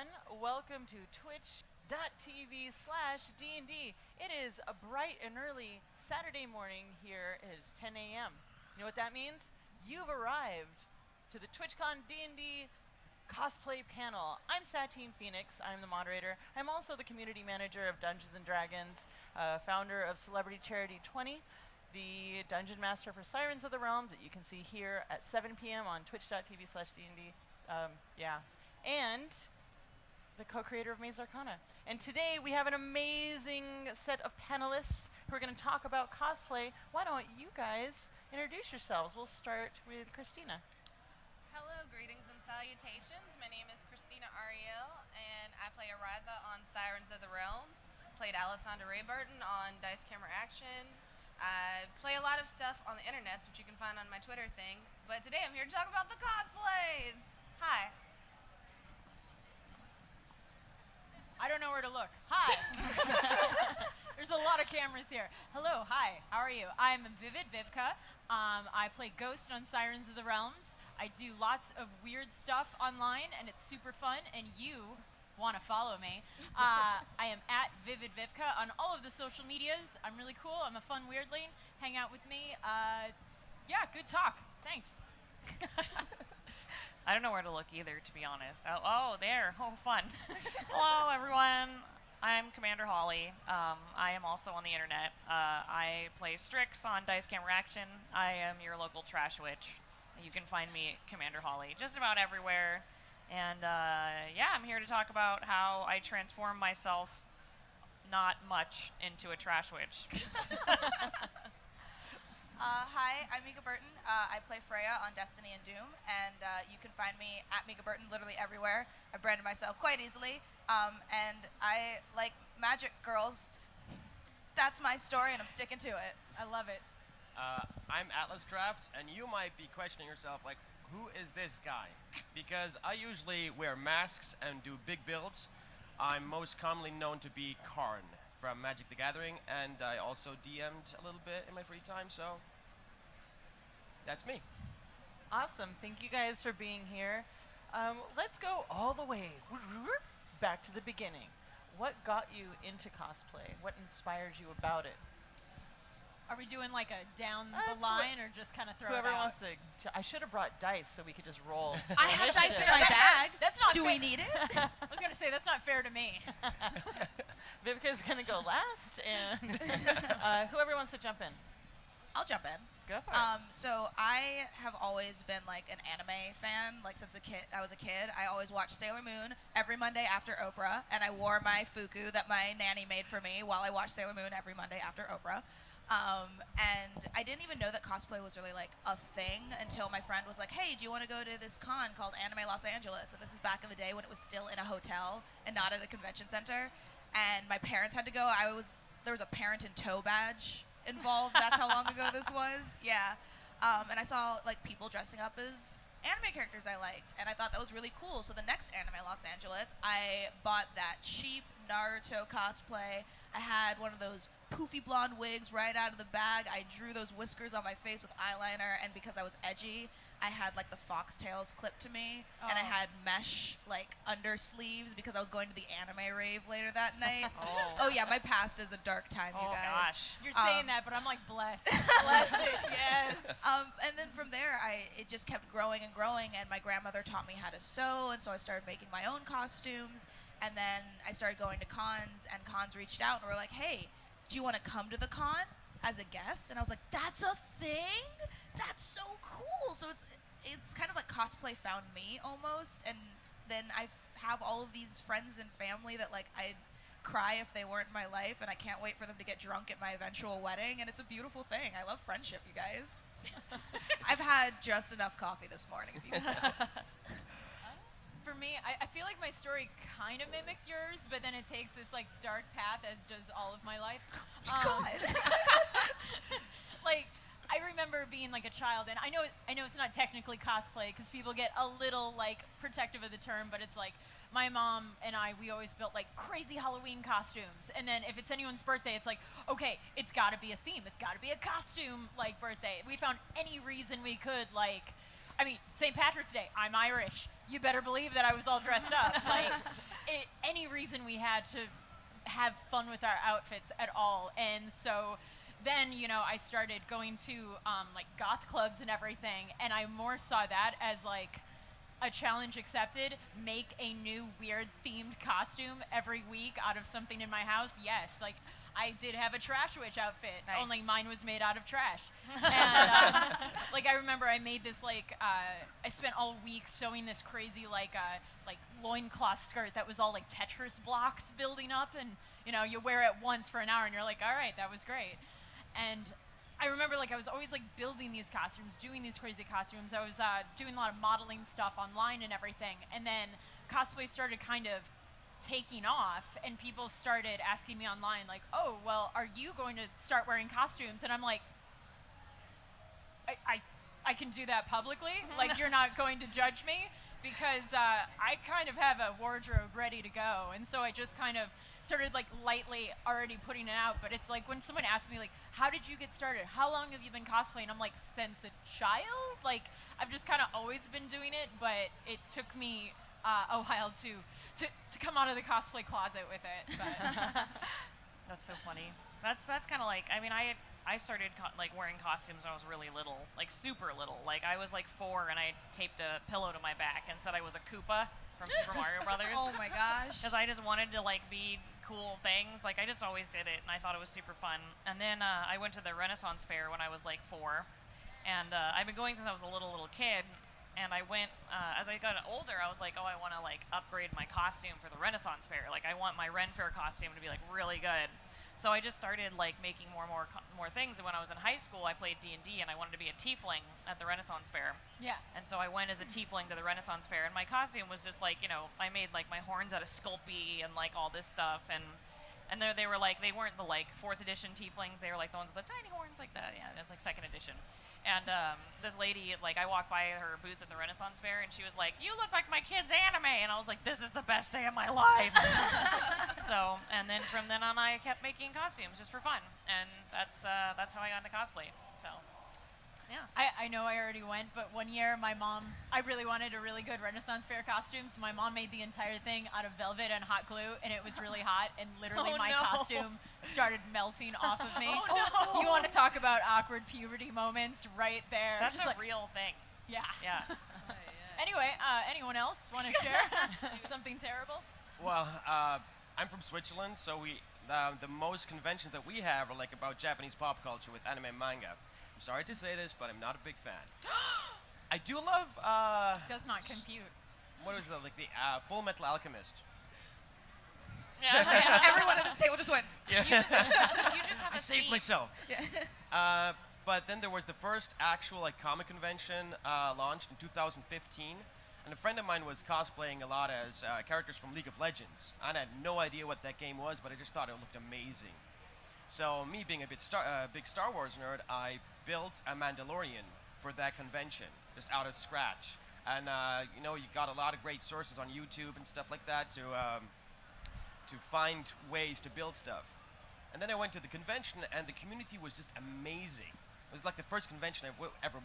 everyone. Welcome to twitch.tv/D&D. It is a bright and early Saturday morning here. It is 10 a.m. You know what that means? You've arrived to the TwitchCon D&D cosplay panel. I'm Satine Phoenix. I'm the moderator. I'm also the community manager of Dungeons & Dragons, founder of Celebrity Charity 20, the dungeon master for Sirens of the Realms that you can see here at 7 p.m. on twitch.tv/D&D. And the co-creator of Maze Arcana. And today we have an amazing set of panelists who are going to talk about cosplay. Why don't you guys introduce yourselves? We'll start with Christina. Hello, greetings and salutations. My name is Christina Ariel, and I play Ariza on Sirens of the Realms. Played Alessandra Rayburton on Dice Camera Action. I play a lot of stuff on the internet, which you can find on my Twitter thing. But today I'm here to talk about the cosplays. Hi. I don't know where to look. Hi. There's a lot of cameras here. Hello, hi, how are you? I'm Vivid Vivka. I play Ghost on Sirens of the Realms. I do lots of weird stuff online, and it's super fun, and you want to follow me. I am at Vivid Vivka on all of the social medias. I'm really cool. I'm a fun weirdling. Hang out with me. Yeah, good talk. Thanks. I don't know where to look either, to be honest. Oh, there. Oh, fun. Hello, everyone. I'm Commander Holly. I am also on the internet. I play Strix on Dice Camera Action. I am your local trash witch. You can find me at Commander Holly just about everywhere. And yeah, I'm here to talk about how I transform myself not much into a trash witch. Hi, I'm Mika Burton. I play Freya on Destiny and Doom, and you can find me at Mika Burton literally everywhere. I branded myself quite easily, and I like magic girls. That's my story, and I'm sticking to it. I love it. I'm Atlas Craft, and you might be questioning yourself, like, who is this guy? Because I usually wear masks and do big builds. I'm most commonly known to be Karn from Magic the Gathering, and I also DM'd a little bit in my free time, so that's me. Awesome. Thank you guys for being here. Let's go all the way back to the beginning. What got you into cosplay? What inspired you about it? Are we doing like a down the line or just kind of throw Whoever it out? wants to. I should have brought dice so we could just roll. I have dice in my bag. That's not Do fair. we need it? I was going to say, that's not fair to me. Vivka's going to go last, and whoever wants to jump in. I'll jump in. Go for it. So I have always been like an anime fan. Like since I was a kid, I always watched Sailor Moon every Monday after Oprah, and I wore my fuku that my nanny made for me while I watched Sailor Moon every Monday after Oprah. And I didn't even know that cosplay was really like a thing until my friend was like, hey, do you want to go to this con called Anime Los Angeles? And this is back in the day when it was still in a hotel and not at a convention center. And my parents had to go. There was a parent in tow badge involved. That's how long ago this was. Yeah. And I saw like people dressing up as anime characters I liked, and I thought that was really cool. So the next Anime Los Angeles, I bought that cheap Naruto cosplay. I had one of those poofy blonde wigs right out of the bag. I drew those whiskers on my face with eyeliner, and because I was edgy, I had like the foxtails clipped to me, and I had mesh like under sleeves because I was going to the anime rave later that night. Oh yeah, my past is a dark time, you guys. Gosh. You're saying that, but I'm like blessed. Blessed, yes. And then from there, it just kept growing and growing, and my grandmother taught me how to sew, and so I started making my own costumes, and then I started going to cons, and cons reached out and were like, hey, do you want to come to the con as a guest? And I was like, that's a thing? That's so cool. So it's kind of like cosplay found me almost, and then I have all of these friends and family that like I'd cry if they weren't in my life, and I can't wait for them to get drunk at my eventual wedding, and it's a beautiful thing. I love friendship, you guys. I've had just enough coffee this morning, if you can tell. For me, I feel like my story kind of mimics yours, but then it takes this like dark path, as does all of my life. God. Like, I remember being like a child, and I know it's not technically cosplay because people get a little like protective of the term, but it's like my mom and we always built like crazy Halloween costumes, and then if it's anyone's birthday, it's like, okay, it's got to be a theme, it's got to be a costume like birthday. We found any reason we could, like, I mean, St. Patrick's Day, I'm Irish. You better believe that I was all dressed up. Like, any reason we had to have fun with our outfits at all. And so then, you know, I started going to like goth clubs and everything, and I more saw that as like a challenge accepted. Make a new weird themed costume every week out of something in my house. Yes, like I did have a trash witch outfit, only mine was made out of trash. And like I remember I made this like I spent all week sewing this crazy like loincloth skirt that was all like Tetris blocks building up, and you know, you wear it once for an hour and you're like, all right, that was great. And I remember like I was always like building these costumes, doing these crazy costumes. I was doing a lot of modeling stuff online and everything, and then cosplay started kind of taking off, and people started asking me online like, oh, well, are you going to start wearing costumes? And I'm like, I can do that publicly? Like, you're not going to judge me? Because I kind of have a wardrobe ready to go. And so I just kind of started like lightly already putting it out. But it's like when someone asks me like, how did you get started? How long have you been cosplaying? I'm like, since a child? Like, I've just kind of always been doing it, but it took me a while to come out of the cosplay closet with it. But That's so funny. That's kind of like, I mean, I started like wearing costumes when I was really little, like super little. Like I was like 4 and I taped a pillow to my back and said I was a Koopa from Super Mario Brothers. Oh my gosh. Because I just wanted to like be cool things. Like I just always did it, and I thought it was super fun. And then I went to the Renaissance Fair when I was like 4, and I've been going since I was a little kid. And I went, as I got older, I was like, oh, I want to like upgrade my costume for the Renaissance Fair. Like I want my Ren Fair costume to be like really good. So I just started like making more things. And when I was in high school, I played D&D, and I wanted to be a tiefling at the Renaissance Fair. yeah. And so I went as a tiefling to the Renaissance Fair, and my costume was just like, you know, I made like my horns out of Sculpey and like all this stuff, and they were like, they weren't the like 4th edition tieflings, they were like the ones with the tiny horns like that. Yeah, that's like 2nd edition. And this lady, like I walked by her booth at the Renaissance Fair, and she was like, you look like my kid's anime, and I was like, this is the best day of my life. So, and then from then on, I kept making costumes just for fun, and that's how I got into cosplay. So, yeah. I know I already went, but one year my mom, I really wanted a really good Renaissance Fair costume, so my mom made the entire thing out of velvet and hot glue, and it was really hot, and literally my costume started melting off of me. Oh, no. You want to talk about awkward puberty moments right there. That's Just a like, real thing. yeah. Yeah. Anyway, anyone else want to share something terrible? Well, I'm from Switzerland, so the most conventions that we have are like about Japanese pop culture with anime and manga. I'm sorry to say this, but I'm not a big fan. I do love Does not compute. what is it, like the Full Metal Alchemist. Yeah. Everyone at this table just went. Yeah. You just have I a saved seat. myself. But then there was the first actual like comic convention launched in 2015, and a friend of mine was cosplaying a lot as characters from League of Legends. I had no idea what that game was, but I just thought it looked amazing. So me being a big Star Wars nerd, I built a Mandalorian for that convention, just out of scratch. And you know, you got a lot of great sources on YouTube and stuff like that to find ways to build stuff. And then I went to the convention, and the community was just amazing. It was like the first convention I've ever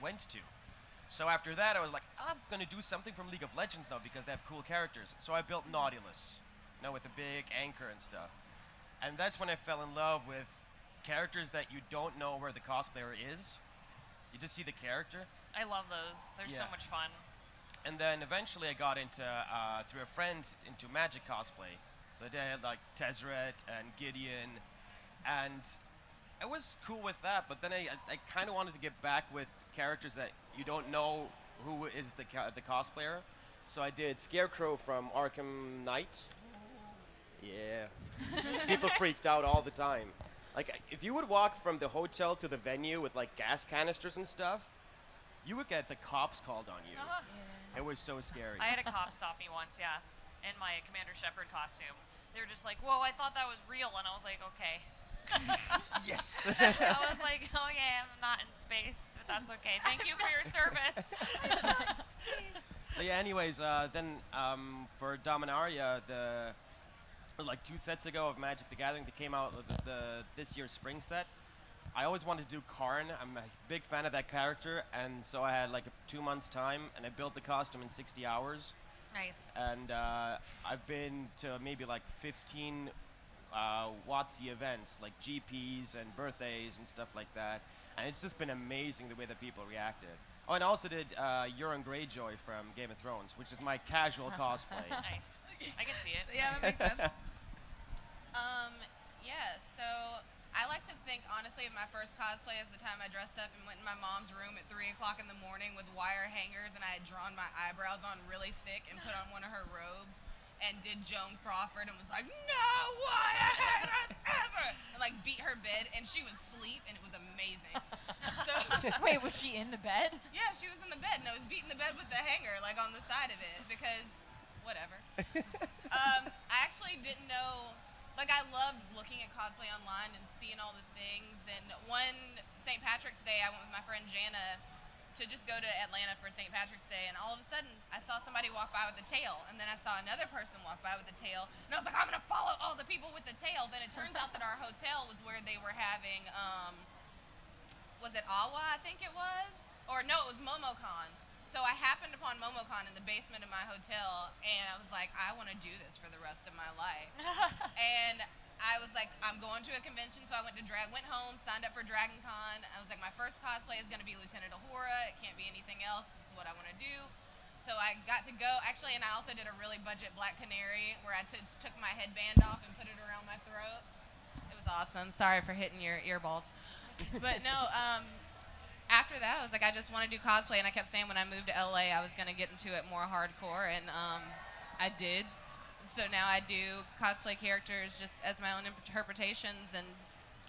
went to. So after that, I was like, I'm gonna do something from League of Legends now because they have cool characters. So I built Nautilus, you know, with a big anchor and stuff. And that's when I fell in love with characters that you don't know where the cosplayer is. You just see the character. I love those. They're so Yeah. much fun. And then eventually I got into, through a friend, into magic cosplay. So I did like Tezzeret and Gideon, and it was cool with that. But then I kind of wanted to get back with characters that you don't know who is the cosplayer. So I did Scarecrow from Arkham Knight. Yeah. People freaked out all the time. Like, if you would walk from the hotel to the venue with like gas canisters and stuff, you would get the cops called on you. It was so scary. I had a cop stop me once, yeah, in my Commander Shepard costume. They were just like, whoa, I thought that was real. And I was like, okay. Yes. I was like, oh yeah, I'm not in space, but that's okay. Thank you for your service. So yeah, anyways, then for Dominaria, like 2 sets ago of Magic the Gathering, they came out with this year's spring set. I always wanted to do Karn. I'm a big fan of that character, and so I had like 2 months time, and I built the costume in 60 hours. Nice. And I've been to maybe like 15 WotC events, like GPs and birthdays and stuff like that. And it's just been amazing the way that people reacted. Oh, and I also did Euron Greyjoy from Game of Thrones, which is my casual cosplay. Nice. I can see it. Yeah, that makes sense. Yeah, so I like to think, honestly, of my first cosplay as the time I dressed up and went in my mom's room at 3 o'clock in the morning with wire hangers, and I had drawn my eyebrows on really thick and put on one of her robes and did Joan Crawford and was like, no wire hangers ever! And like beat her bed, and she was asleep, and it was amazing. So Wait, was she in the bed? yeah, she was in the bed, and I was beating the bed with the hanger, like on the side of it, because whatever. I actually didn't know, like I loved looking at cosplay online and seeing all the things, and one St. Patrick's Day, I went with my friend Jana to just go to Atlanta for St. Patrick's Day, and all of a sudden, I saw somebody walk by with a tail, and then I saw another person walk by with a tail, and I was like, I'm gonna follow all the people with the tails, and it turns out that our hotel was where they were having, was it Awa, I think it was? Or no, it was MomoCon. So I happened upon MomoCon in the basement of my hotel, and I was like, I want to do this for the rest of my life. And I was like, I'm going to a convention, so I went home, signed up for Dragon Con. I was like, my first cosplay is going to be Lieutenant Uhura. It can't be anything else. It's what I want to do. So I got to go, actually, and I also did a really budget Black Canary where I took my headband off and put it around my throat. It was awesome. Sorry for hitting your earballs. But no, after that, I was like, I just want to do cosplay, and I kept saying when I moved to LA, I was going to get into it more hardcore, and I did. So now I do cosplay characters just as my own interpretations, and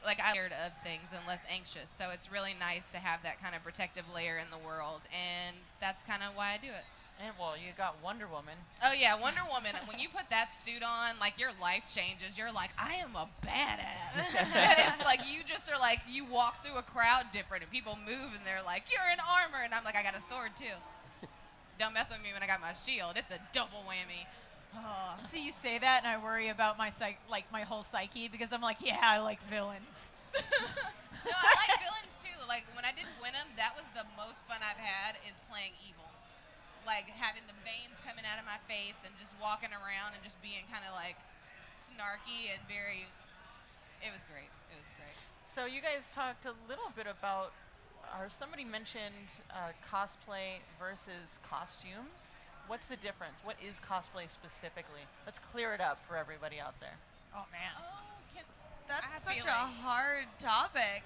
like I'm scared of things and less anxious. So it's really nice to have that kind of protective layer in the world, and that's kind of why I do it. And well, you got Wonder Woman. Oh yeah, Wonder Woman. When you put that suit on, like your life changes. You're like, I am a badass. And it's like you just are like, you walk through a crowd different, and people move, and they're like, you're in armor, and I'm like, I got a sword too. Don't mess with me when I got my shield. It's a double whammy. Oh. See, you say that, and I worry about my my whole psyche, because I'm like, yeah, I like villains. No, I like villains too. Like when I did Gwynnum, that was the most fun I've had, is playing evil. Like having the veins coming out of my face and just walking around and just being kind of like snarky and very. It was great. It was great. So you guys talked a little bit about, or somebody mentioned cosplay versus costumes. What's the difference? What is cosplay specifically? Let's clear it up for everybody out there. Oh man. Oh, I That's have such a feeling. hard topic.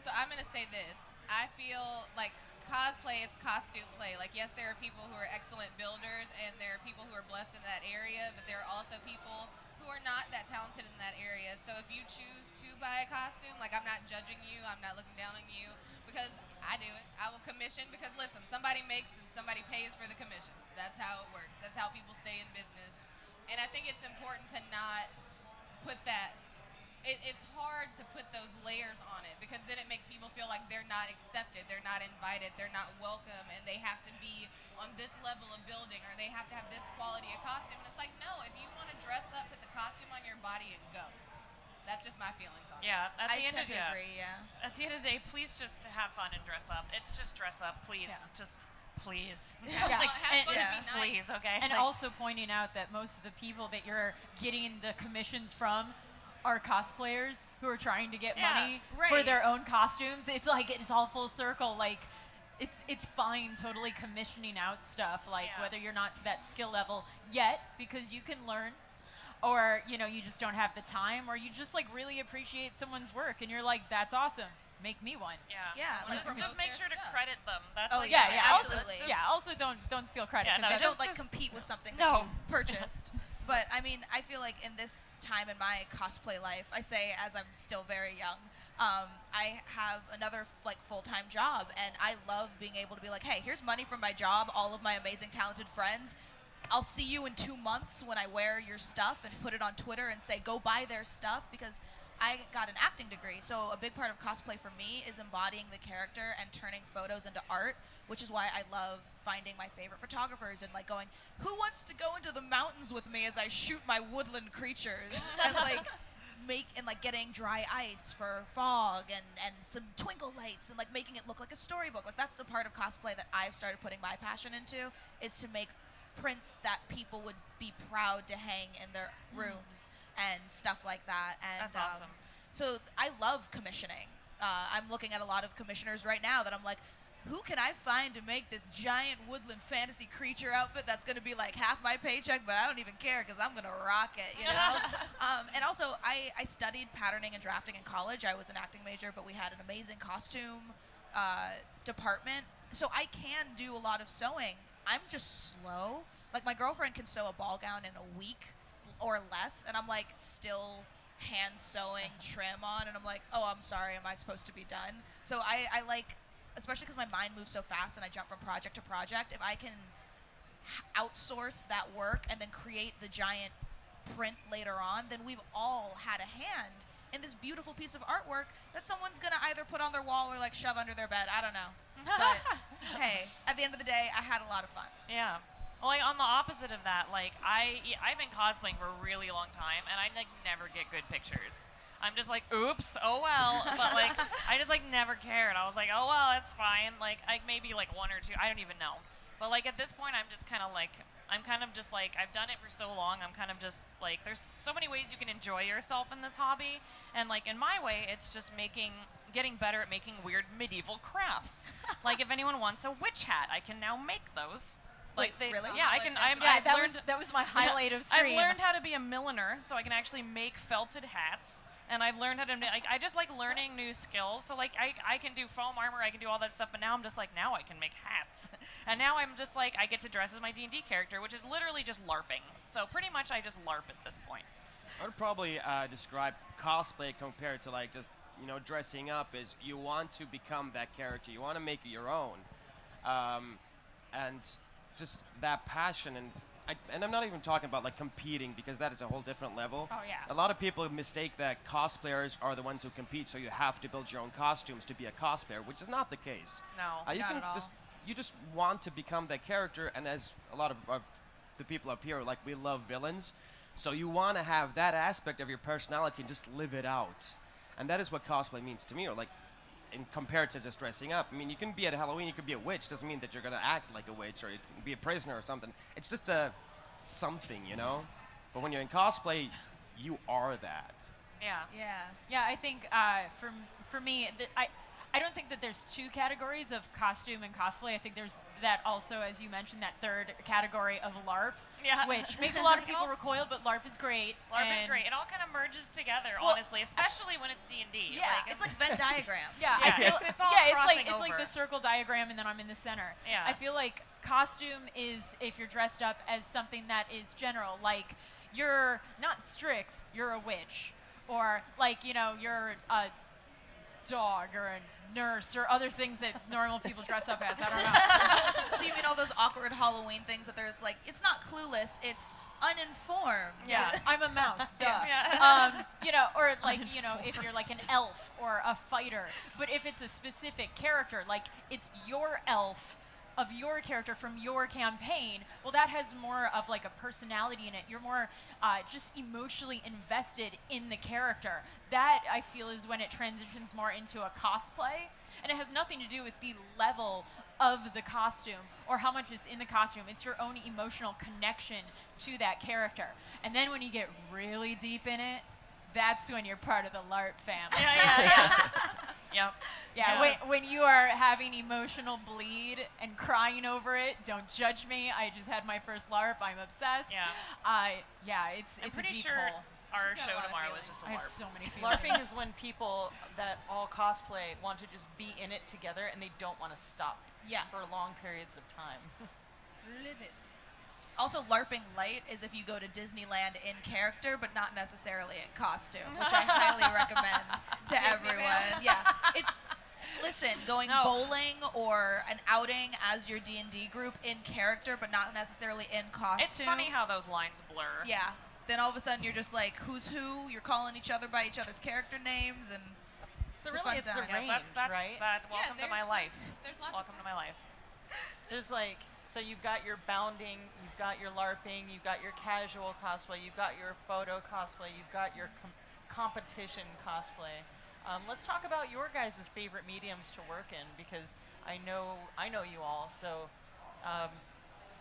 So I'm gonna say this. I feel like cosplay, it's costume play. Like yes, there are people who are excellent builders, and there are people who are blessed in that area, but there are also people who are not that talented in that area. So if you choose to buy a costume, like I'm not judging you, I'm not looking down on you, because I do it. I will commission, because listen, somebody makes and somebody pays for the commissions. That's how it works. That's how people stay in business. And I think it's important to not put that. It's hard to put those layers on it, because then it makes people feel like they're not accepted, they're not invited, they're not welcome, and they have to be on this level of building, or they have to have this quality of costume. And it's like, no, if you want to dress up, put the costume on your body and go. That's just my feelings on it. Yeah, at the I end tend of to agree, yeah. At the end of the day, please just have fun and dress up. It's just dress up, please. Yeah. Just please. Yeah. Like, Have fun, yeah. be nice. please, okay? And Like, also pointing out that most of the people that you're getting the commissions from are cosplayers who are trying to get Yeah. money for Right. their own costumes. It's like it's all full circle. Like it's fine totally commissioning out stuff, like Yeah. whether you're not to that skill level yet, because you can learn, or you know, you just don't have the time, or you just like really appreciate someone's work and you're like, that's awesome, make me one. yeah. Yeah, Wanna like promote Just make their sure to stuff. credit them. That's Oh, like Yeah, Yeah, yeah, absolutely. Also don't steal credit. Yeah, 'cause no, They that's don't like just- compete with something that No. you purchased. But I mean, I feel like in this time in my cosplay life, I say as I'm still very young, I have another like full-time job, and I love being able to be like, hey, here's money from my job, all of my amazing talented friends. I'll see you in 2 months when I wear your stuff and put it on Twitter and say, go buy their stuff, because I got an acting degree. So a big part of cosplay for me is embodying the character and turning photos into art, which is why I love finding my favorite photographers and like going, who wants to go into the mountains with me as I shoot my woodland creatures? And like getting dry ice for fog and some twinkle lights and like making it look like a storybook. Like that's the part of cosplay that I've started putting my passion into, is to make prints that people would be proud to hang in their rooms and stuff like that. And That's awesome. So I love commissioning. I'm looking at a lot of commissioners right now that I'm like, who can I find to make this giant woodland fantasy creature outfit that's going to be like half my paycheck, but I don't even care because I'm going to rock it, you know? And also, I studied patterning and drafting in college. I was an acting major, but we had an amazing costume department. So I can do a lot of sewing. I'm just slow. Like, my girlfriend can sew a ball gown in a week or less, and I'm like still hand sewing trim on, and I'm like, oh, I'm sorry, am I supposed to be done? So I like, especially because my mind moves so fast and I jump from project to project, if I can outsource that work and then create the giant print later on, then we've all had a hand in this beautiful piece of artwork that someone's going to either put on their wall or like shove under their bed. I don't know. But hey, at the end of the day, I had a lot of fun. Yeah. Well, like, on the opposite of that, like, I've been cosplaying for a really long time, and I, like, never get good pictures. I'm just like, oops, oh well, but, like, I just, like, never cared. I was like, oh well, it's fine. Like, maybe, like, one or two, I don't even know. But, like, at this point, I'm just kind of like, I've done it for so long, I'm kind of just, like, there's so many ways you can enjoy yourself in this hobby, and, like, in my way, it's just getting better at making weird medieval crafts. Like, if anyone wants a witch hat, I can now make those. Like, Wait, really? Yeah, I can. That was my highlight of stream. I've learned how to be a milliner, so I can actually make felted hats. And I've learned how to make, I just like learning new skills. So, like, I can do foam armor, I can do all that stuff, but now I'm just like, now I can make hats. And now I'm just like, I get to dress as my D&D character, which is literally just LARPing. So pretty much I just LARP at this point. I would probably describe cosplay compared to, like, just, you know, dressing up is you want to become that character. You want to make it your own. And just that passion, and I'm not even talking about, like, competing, because that is a whole different level. Oh, yeah. A lot of people mistake that cosplayers are the ones who compete, so you have to build your own costumes to be a cosplayer, which is not the case. No. You Not can at all. you just want to become that character, and as a lot of the people up here, like, we love villains, so you want to have that aspect of your personality and just live it out. And that is what cosplay means to me, or, like, in compared to just dressing up. I mean, you can be at Halloween, you could be a witch. Doesn't mean that you're going to act like a witch, or you can be a prisoner or something. It's just a something, you know? But when you're in cosplay, you are that. Yeah. Yeah. Yeah, I think for me, I don't think that there's two categories of costume and cosplay. I think there's that also, as you mentioned, that third category of LARP, Yeah. which makes a lot of people recoil, but LARP is great. LARP is and- great. It all kind of merges together, Well, honestly, especially when it's D&D. Yeah, It's like Venn diagrams. Yeah, Yeah, I feel it's all it's crossing like over. the circle diagram, and then I'm in the center. Yeah. I feel like costume is if you're dressed up as something that is general, like you're not Strix, you're a witch, or like you're a dog or a nurse or other things that normal people dress up as. I don't know. So you mean all those awkward Halloween things that there's like, it's not clueless, it's uninformed. Yeah, I'm a mouse. Duh. Yeah. Or like if you're like an elf or a fighter, but if it's a specific character, like it's your elf of your character from your campaign, well, that has more of like a personality in it. You're more just emotionally invested in the character. That, I feel, is when it transitions more into a cosplay, and it has nothing to do with the level of the costume or how much is in the costume. It's your own emotional connection to that character. And then when you get really deep in it, that's when you're part of the LARP family. Yep. Yeah, when you are having emotional bleed and crying over it, don't judge me. I just had my first LARP. I'm obsessed. Yeah. It's I'm a pretty deep sure hole. our She's got a show lot of tomorrow is feelings. just a I have LARP. so many feelings. LARPing is when people that all cosplay want to just be in it together and they don't want to stop Yeah. for long periods of time. Live it. Also, LARPing light is if you go to Disneyland in character, but not necessarily in costume, which I highly recommend to everyone. Yeah. Listen, going No. bowling or an outing as your D&D group in character, but not necessarily in costume. It's funny how those lines blur. Yeah. Then all of a sudden you're just like, who's who? You're calling each other by each other's character names, and So a really fun it's the time. Yes, range, that's right? that. Welcome to my life. There's lots Welcome to my life. There's like, so you've got your bounding, you've got your LARPing, you've got your casual cosplay, you've got your photo cosplay, you've got your competition cosplay. Let's talk about your guys' favorite mediums to work in, because I know you all. So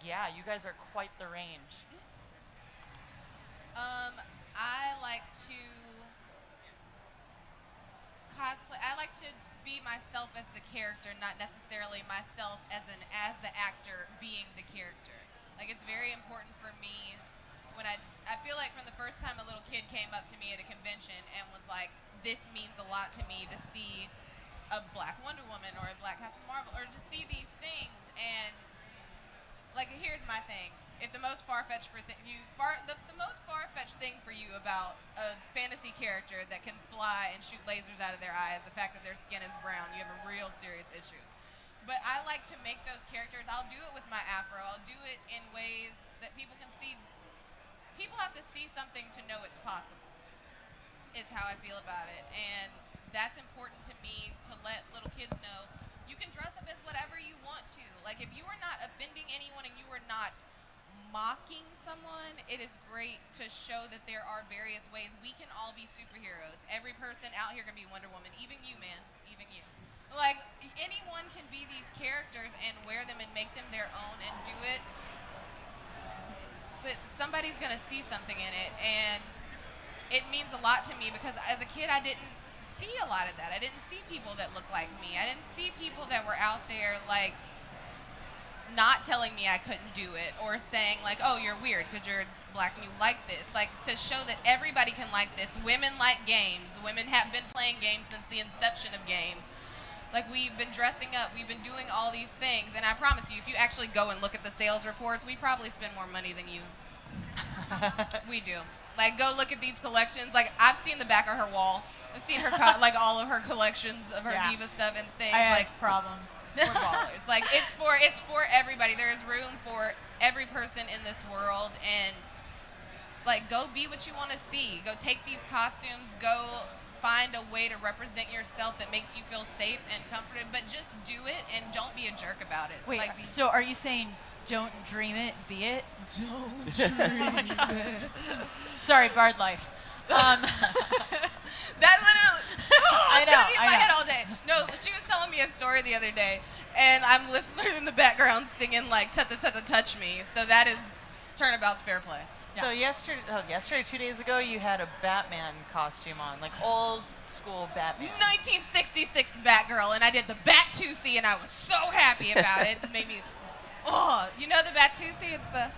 Yeah, you guys are quite the range. I like to cosplay. I like to be myself as the character, not necessarily myself as the actor being the character. Like, it's very important for me when I feel like from the first time a little kid came up to me at a convention and was like, this means a lot to me to see a Black Wonder Woman or a Black Captain Marvel, or to see these things. And like, here's my thing: if the most far-fetched the most far-fetched thing for you about a fantasy character that can fly and shoot lasers out of their eyes, the fact that their skin is brown, you have a real serious issue. But I like to make those characters. I'll do it with my afro. I'll do it in ways that people can see. People have to see something to know it's possible. It's how I feel about it, and that's important to me, to let little kids know you can dress up as whatever you want to. Like, if you are not offending anyone and you are not mocking someone, it is great to show that there are various ways we can all be superheroes. Every person out here can be Wonder Woman, even you, man, even you. Like, anyone can be these characters and wear them and make them their own and do it, but somebody's gonna see something in it, and it means a lot to me because as a kid I didn't see a lot of that. I didn't see people that looked like me. I didn't see people that were out there, like, not telling me I couldn't do it or saying, like, oh, you're weird because you're Black and you like this. Like, to show that everybody can like this. Women like games. Women have been playing games since the inception of games. Like, we've been dressing up. We've been doing all these things. And I promise you, if you actually go and look at the sales reports, we probably spend more money than you. We do. Like, go look at these collections. Like, I've seen the back of her wall. I've seen her, like, all of her collections of her Diva stuff and things. I like, have problems. we're ballers. Like, it's for everybody. There is room for every person in this world, and like, go be what you want to see. Go take these costumes. Go find a way to represent yourself that makes you feel safe and comforted. But just do it, and don't be a jerk about it. Wait, like, so are you saying don't dream it, be it? don't dream it. Sorry, Bard life. That literally, I it's know, gonna be in I my know. head all day. No, she was telling me a story the other day, and I'm listening in the background singing like touch me. So that is turnabout's fair play. So yesterday, 2 days ago, you had a Batman costume on, like old school Batman. 1966 Batgirl, and I did the Bat-2C, and I was so happy about it. It made me, you know the Bat-2C? It's the...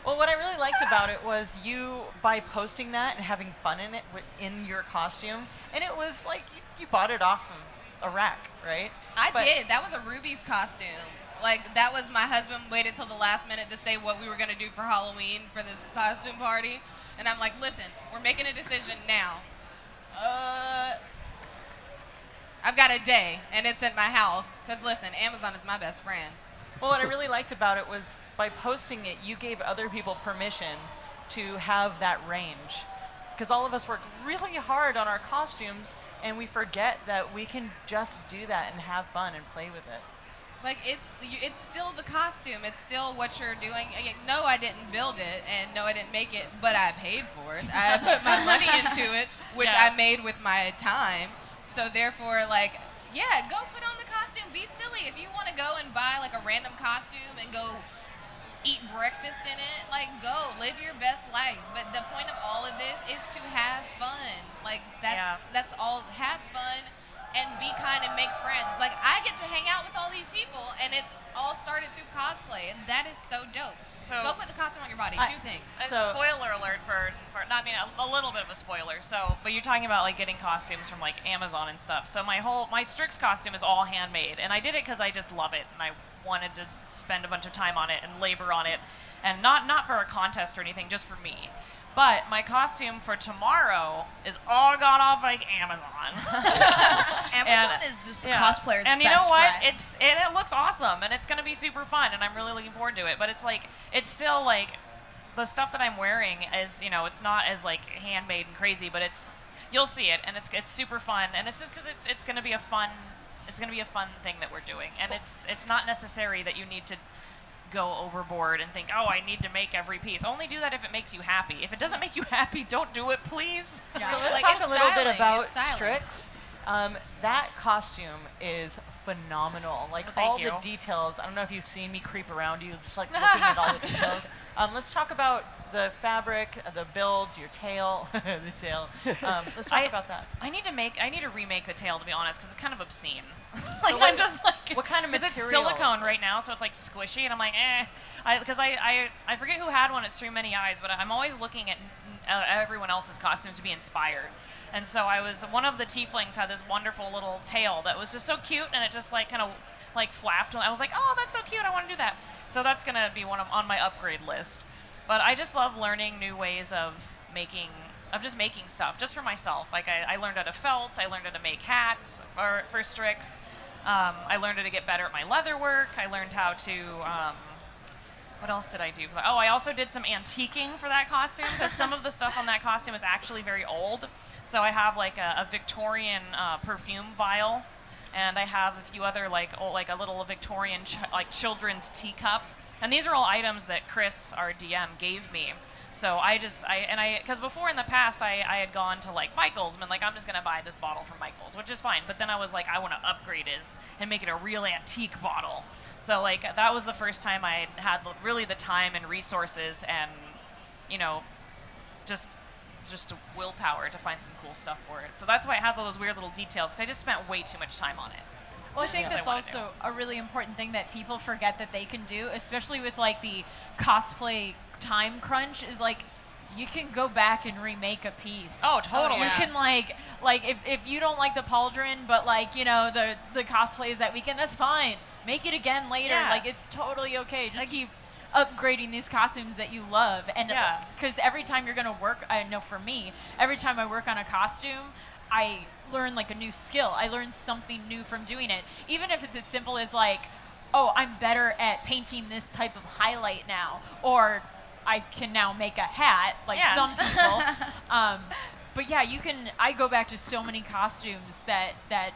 Well, what I really liked about it was you, by posting that and having fun in it in your costume, and it was like you bought it off of a rack, right? I did. That was a Ruby's costume. Like, that was my husband waited till the last minute to say what we were going to do for Halloween for this costume party. And I'm like, listen, we're making a decision now. I've got a day, and it's at my house. Because, listen, Amazon is my best friend. Well, what I really liked about it was by posting it, you gave other people permission to have that range. Because all of us work really hard on our costumes, and we forget that we can just do that and have fun and play with it. Like, it's still the costume. It's still what you're doing. No, I didn't build it, and no, I didn't make it, but I paid for it. I put my money into it, which I made with my time. So therefore, like, yeah, go put on the costume. Be silly. If you want to go and buy, like, a random costume and go eat breakfast in it, like, go. Live your best life. But the point of all of this is to have fun. Like, that's all. Have fun. And be kind and make friends. Like, I get to hang out with all these people, and it's all started through cosplay, and that is so dope. So go put the costume on your body. Do things. Spoiler alert for I mean, a little bit of a spoiler. So, but you're talking about like getting costumes from like Amazon and stuff. So my Strix costume is all handmade, and I did it because I just love it, and I wanted to spend a bunch of time on it and labor on it, and not for a contest or anything, just for me. But my costume for tomorrow is all gone off like Amazon. Amazon is just the cosplayer's and you best know what? friend. It looks awesome, and it's gonna be super fun, and I'm really looking forward to it. But it's still like the stuff that I'm wearing is, it's not as like handmade and crazy, but you'll see it, and it's super fun, and it's just because it's gonna be a fun thing that we're doing, and it's not necessary that you need to go overboard and think, oh, I need to make every piece. Only do that if it makes you happy. If it doesn't make you happy, don't do it, please. Yeah. So let's talk a little bit about Strix. That costume is phenomenal. Like Well, thank all you. the details. I don't know if you've seen me creep around you, just like looking at all the details. Let's talk about the fabric, the builds, your tail, the tail. Let's talk about that. I need to remake the tail, to be honest, because it's kind of obscene. So I'm just like, what kind of because material? it's silicone right now, so it's like squishy, and I'm like, because I forget who had one at Stream Many Eyes, but I'm always looking at everyone else's costumes to be inspired. And so one of the tieflings had this wonderful little tail that was just so cute, and it just like kind of like flapped. And I was like, oh, that's so cute, I want to do that. So that's gonna be on my upgrade list. But I just love learning new ways of just making stuff just for myself. Like I learned how to felt, I learned how to make hats for Strix. I learned how to get better at my leather work. I learned how to, what else did I do for that? Oh, I also did some antiquing for that costume, because some of the stuff on that costume is actually very old. So I have like a Victorian perfume vial, and I have a few other like a little Victorian children's teacup. And these are all items that Chris, our DM, gave me. So because before in the past I had gone to like Michael's and been like, I'm just gonna buy this bottle from Michael's, which is fine. But then I was like, I want to upgrade it and make it a real antique bottle. So like that was the first time I had really the time and resources and, just willpower to find some cool stuff for it. So that's why it has all those weird little details. 'Cause I just spent way too much time on it. Well, I think Yes, I that's wanna also a really important thing that people forget that they can do, especially with like the cosplay time crunch, is like you can go back and remake a piece. Oh, totally. You can like if you don't like the pauldron, but like the cosplay is that weekend, that's fine. Make it again later. Yeah. Like it's totally okay. Just keep upgrading these costumes that you love, and because every time you're gonna work, I know for me, every time I work on a costume, I learn like a new skill. I learn something new from doing it, even if it's as simple as like, oh, I'm better at painting this type of highlight now, or I can now make a hat, like some people. But yeah, I go back to so many costumes that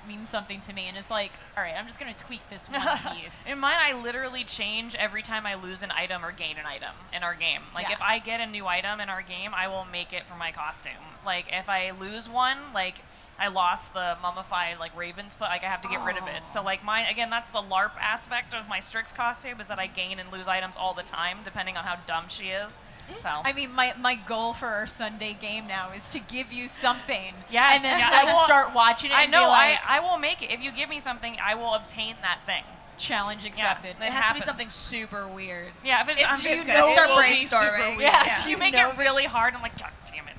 mean something to me, and it's like, all right, I'm just gonna tweak this one piece. In mine, I literally change every time I lose an item or gain an item in our game. Like if I get a new item in our game, I will make it for my costume. Like if I lose one, like I lost the mummified like raven's foot, like I have to get rid of it. So like mine, again, that's the LARP aspect of my Strix costume, is that I gain and lose items all the time, depending on how dumb she is. So I mean, my goal for our Sunday game now is to give you something. Yes, And then yeah, start watching it. I and know, Be like, I will make it. If you give me something, I will obtain that thing. challenge accepted. It has to be something super weird. Yeah, if it's Start it will be brainstorming. yeah, you make it really hard. I'm like, God damn it.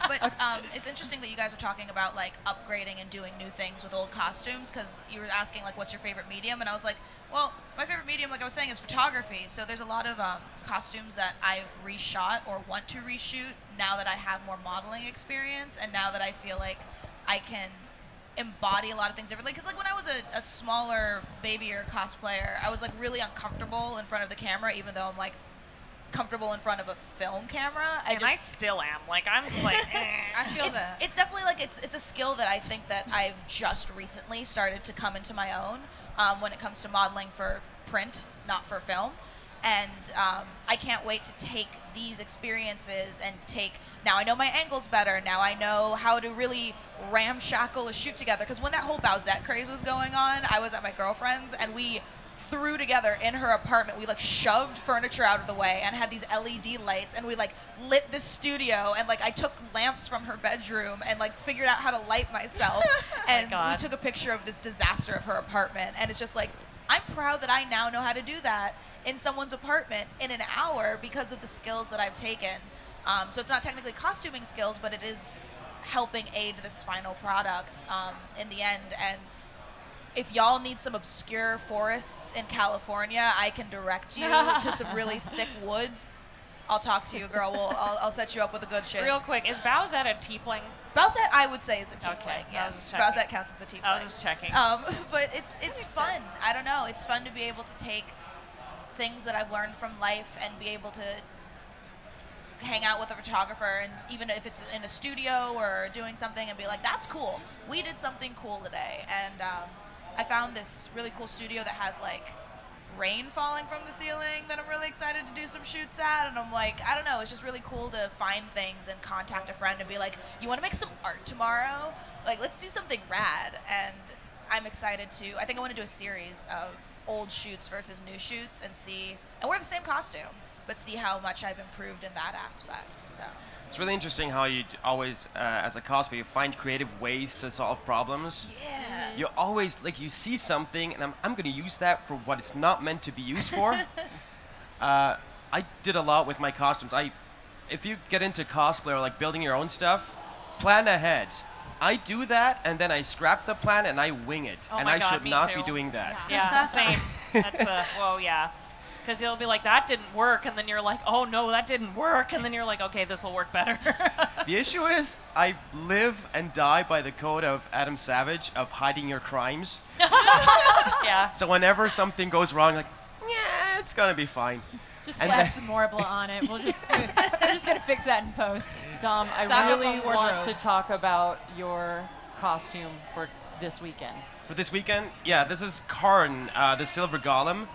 But it's interesting that you guys are talking about like upgrading and doing new things with old costumes, because you were asking like, what's your favorite medium, and I was like, well, my favorite medium, like I was saying, is photography. So there's a lot of costumes that I've reshot or want to reshoot now that I have more modeling experience, and now that I feel like I can embody a lot of things differently. Because like when I was a smaller, babyier cosplayer, I was like really uncomfortable in front of the camera, even though I'm like comfortable in front of a film camera. I still am. Like I'm like, I feel that. It's definitely like it's a skill that I think that I've just recently started to come into my own when it comes to modeling for print, not for film. And I can't wait to take these experiences and now I know my angles better. Now I know how to really ramshackle a shoot together. Because when that whole Bowsette craze was going on, I was at my girlfriend's and we threw together in her apartment. We like shoved furniture out of the way and had these LED lights, and we like lit this studio, and like I took lamps from her bedroom and like figured out how to light myself. And we took a picture of this disaster of her apartment, and it's just like, I'm proud that I now know how to do that in someone's apartment in an hour because of the skills that I've taken. So it's not technically costuming skills, but it is helping aid this final product in the end. And if y'all need some obscure forests in California, I can direct you to some really thick woods. I'll talk to you, girl. I'll set you up with a good shit. real quick, is Bowsette a tiefling? Bowsette, I would say, is a tiefling. Okay, Yes, Bowsette counts as a tiefling. I was just checking. But it's fun. I don't know. It's fun to be able to take things that I've learned from life and be able to hang out with a photographer, and even if it's in a studio or doing something, and be like, that's cool. We did something cool today. And I found this really cool studio that has like rain falling from the ceiling that I'm really excited to do some shoots at. And I'm like, I don't know, it's just really cool to find things and contact a friend and be like, you want to make some art tomorrow? Like, let's do something rad. And I'm excited to. I think I want to do a series of old shoots versus new shoots and see, and wear the same costume, but see how much I've improved in that aspect. So. It's really interesting how you always, as a cosplayer, find creative ways to solve problems. Yeah. You always, like, you see something, and I'm going to use that for what it's not meant to be used for. I did a lot with my costumes. If you get into cosplay or, like, building your own stuff, plan ahead. I do that, and then I scrap the plan, and I wing it. Oh and my I God, should me not too. be doing that. Yeah, same. That's whoa, yeah. Because you'll be like, that didn't work, and then you're like, oh no, that didn't work, and then you're like, okay, this will work better. The issue is, I live and die by the code of Adam Savage of hiding your crimes. Yeah. So whenever something goes wrong, like, yeah, it's gonna be fine. Just And slap then- some Morbla on it. We're just gonna fix that in post. Dom, I Stock up really on want wardrobe. to talk about your costume for this weekend. For this weekend, yeah, this is Karn, the Silver Golem.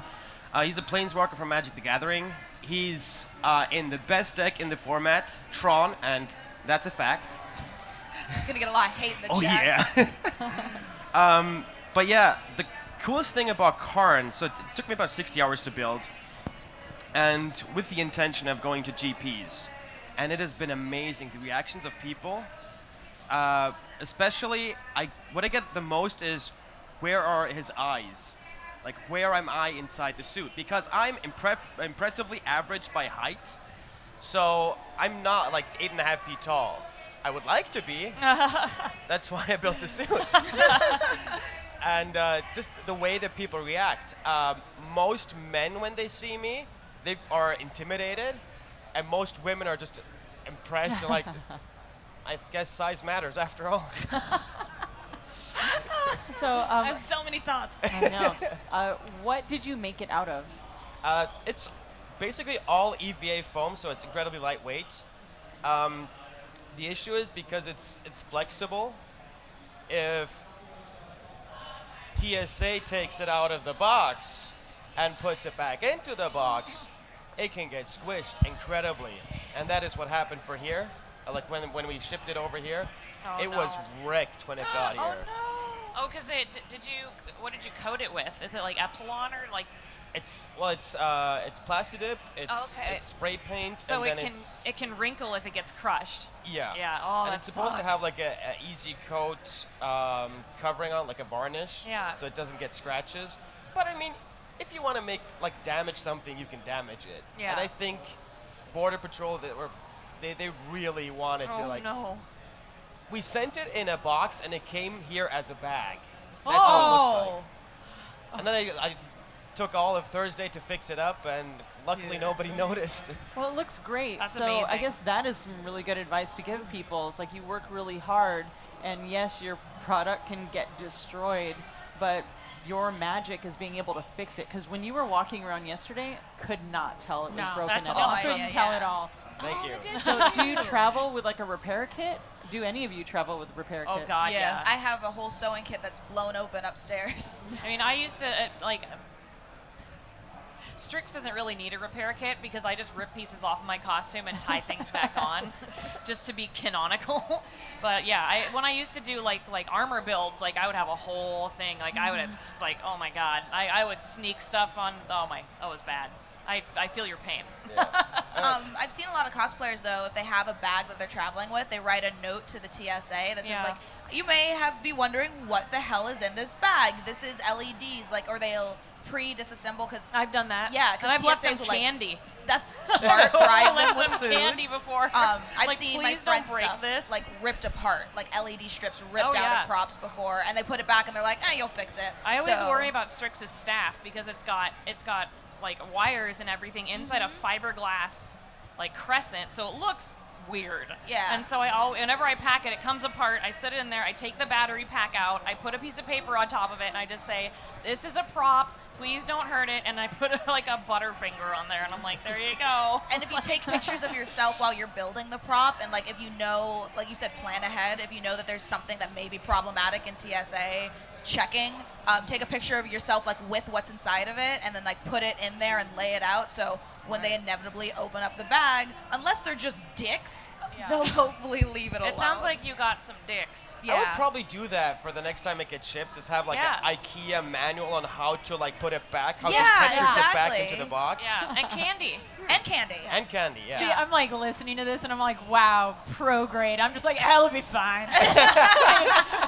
He's a planeswalker from Magic the Gathering. He's in the best deck in the format, Tron, and that's a fact. Gonna get a lot of hate in the Oh chat. yeah. But yeah, the coolest thing about Karn, so it took me about 60 hours to build, and with the intention of going to GPs, and it has been amazing. The reactions of people, especially, what I get the most is, where are his eyes? Like, where am I inside the suit? Because I'm impressively average by height, so I'm not like 8.5 feet tall. I would like to be. That's why I built the suit. And just the way that people react. Most men, when they see me, they are intimidated, and most women are just impressed. They're like, I guess size matters after all. So, I have so many thoughts. I know. What did you make it out of? It's basically all EVA foam, so it's incredibly lightweight. The issue is because it's flexible. If TSA takes it out of the box and puts it back into the box, it can get squished incredibly. And that is what happened for here. Like when we shipped it over here, Oh, it no. was wrecked when it got here. Oh, because what did you coat it with? Is it like Epsilon or like? It's Plastidip, Okay. it's spray paint, So and it then can wrinkle if it gets crushed. yeah. Yeah. Oh, And that it's supposed to sucks. have like a easy coat covering on, like a varnish, Yeah. so it doesn't get scratches. But I mean, if you want to damage something, you can damage it. Yeah. And I think Border Patrol they really wanted to Oh like. no. We sent it in a box and it came here as a bag. That's how it looked like. And then I took all of Thursday to fix it up, and luckily nobody noticed. Well, it looks great. That's so I amazing. guess that is some really good advice to give people. It's like you work really hard, and yes, your product can get destroyed, but your magic is being able to fix it. Because when you were walking around yesterday, could not tell it was No, broken that's at no, all. I couldn't tell at all. Thank you. So do you travel with like a repair kit? Do any of you travel with repair Oh kits? God, yeah. I have a whole sewing kit that's blown open upstairs. I mean, I used to Strix doesn't really need a repair kit because I just rip pieces off of my costume and tie things back on, just to be canonical. But yeah, when I used to do like armor builds, like I would have a whole thing. Like I would have like, oh my God, I would sneak stuff on. That was bad. I feel your pain. I've seen a lot of cosplayers though, if they have a bag that they're traveling with, they write a note to the TSA that says Yeah. like, you may be wondering what the hell is in this bag. This is LEDs, like, or they'll pre-disassemble because I've done that. Yeah, and 'cause I've left TSAs them will, like, candy. that's smart. Bribe them left with them food. candy before. I've Like, seen my please don't friends' break stuff this. like ripped apart, like LED strips ripped Oh, out yeah. of props before, and they put it back and they're like, you'll fix it. I always So- worry about Strix's staff because it's got like wires and everything inside a fiberglass like crescent, so it looks weird. Yeah. And so whenever I pack it, it comes apart. I sit it in there. I take the battery pack out. I put a piece of paper on top of it, and I just say, "This is a prop. please don't hurt it. And I put like a Butterfinger on there, and I'm like, there you go. And if you take pictures of yourself while you're building the prop, and like if you know, like you said, plan ahead, if you know that there's something that may be problematic in TSA checking, take a picture of yourself like with what's inside of it, and then like put it in there and lay it out, so when they inevitably open up the bag, unless they're just dicks, they'll hopefully leave it alone. It sounds like you got some dicks. Yeah. I would probably do that for the next time it gets shipped. Just have like Yeah. an IKEA manual on how to like put it back, how Yeah, to texture it back exactly. into the box. Yeah, and candy. And candy. And candy, yeah. See, I'm like listening to this and I'm like, wow, pro grade. I'm just like, it'll be fine.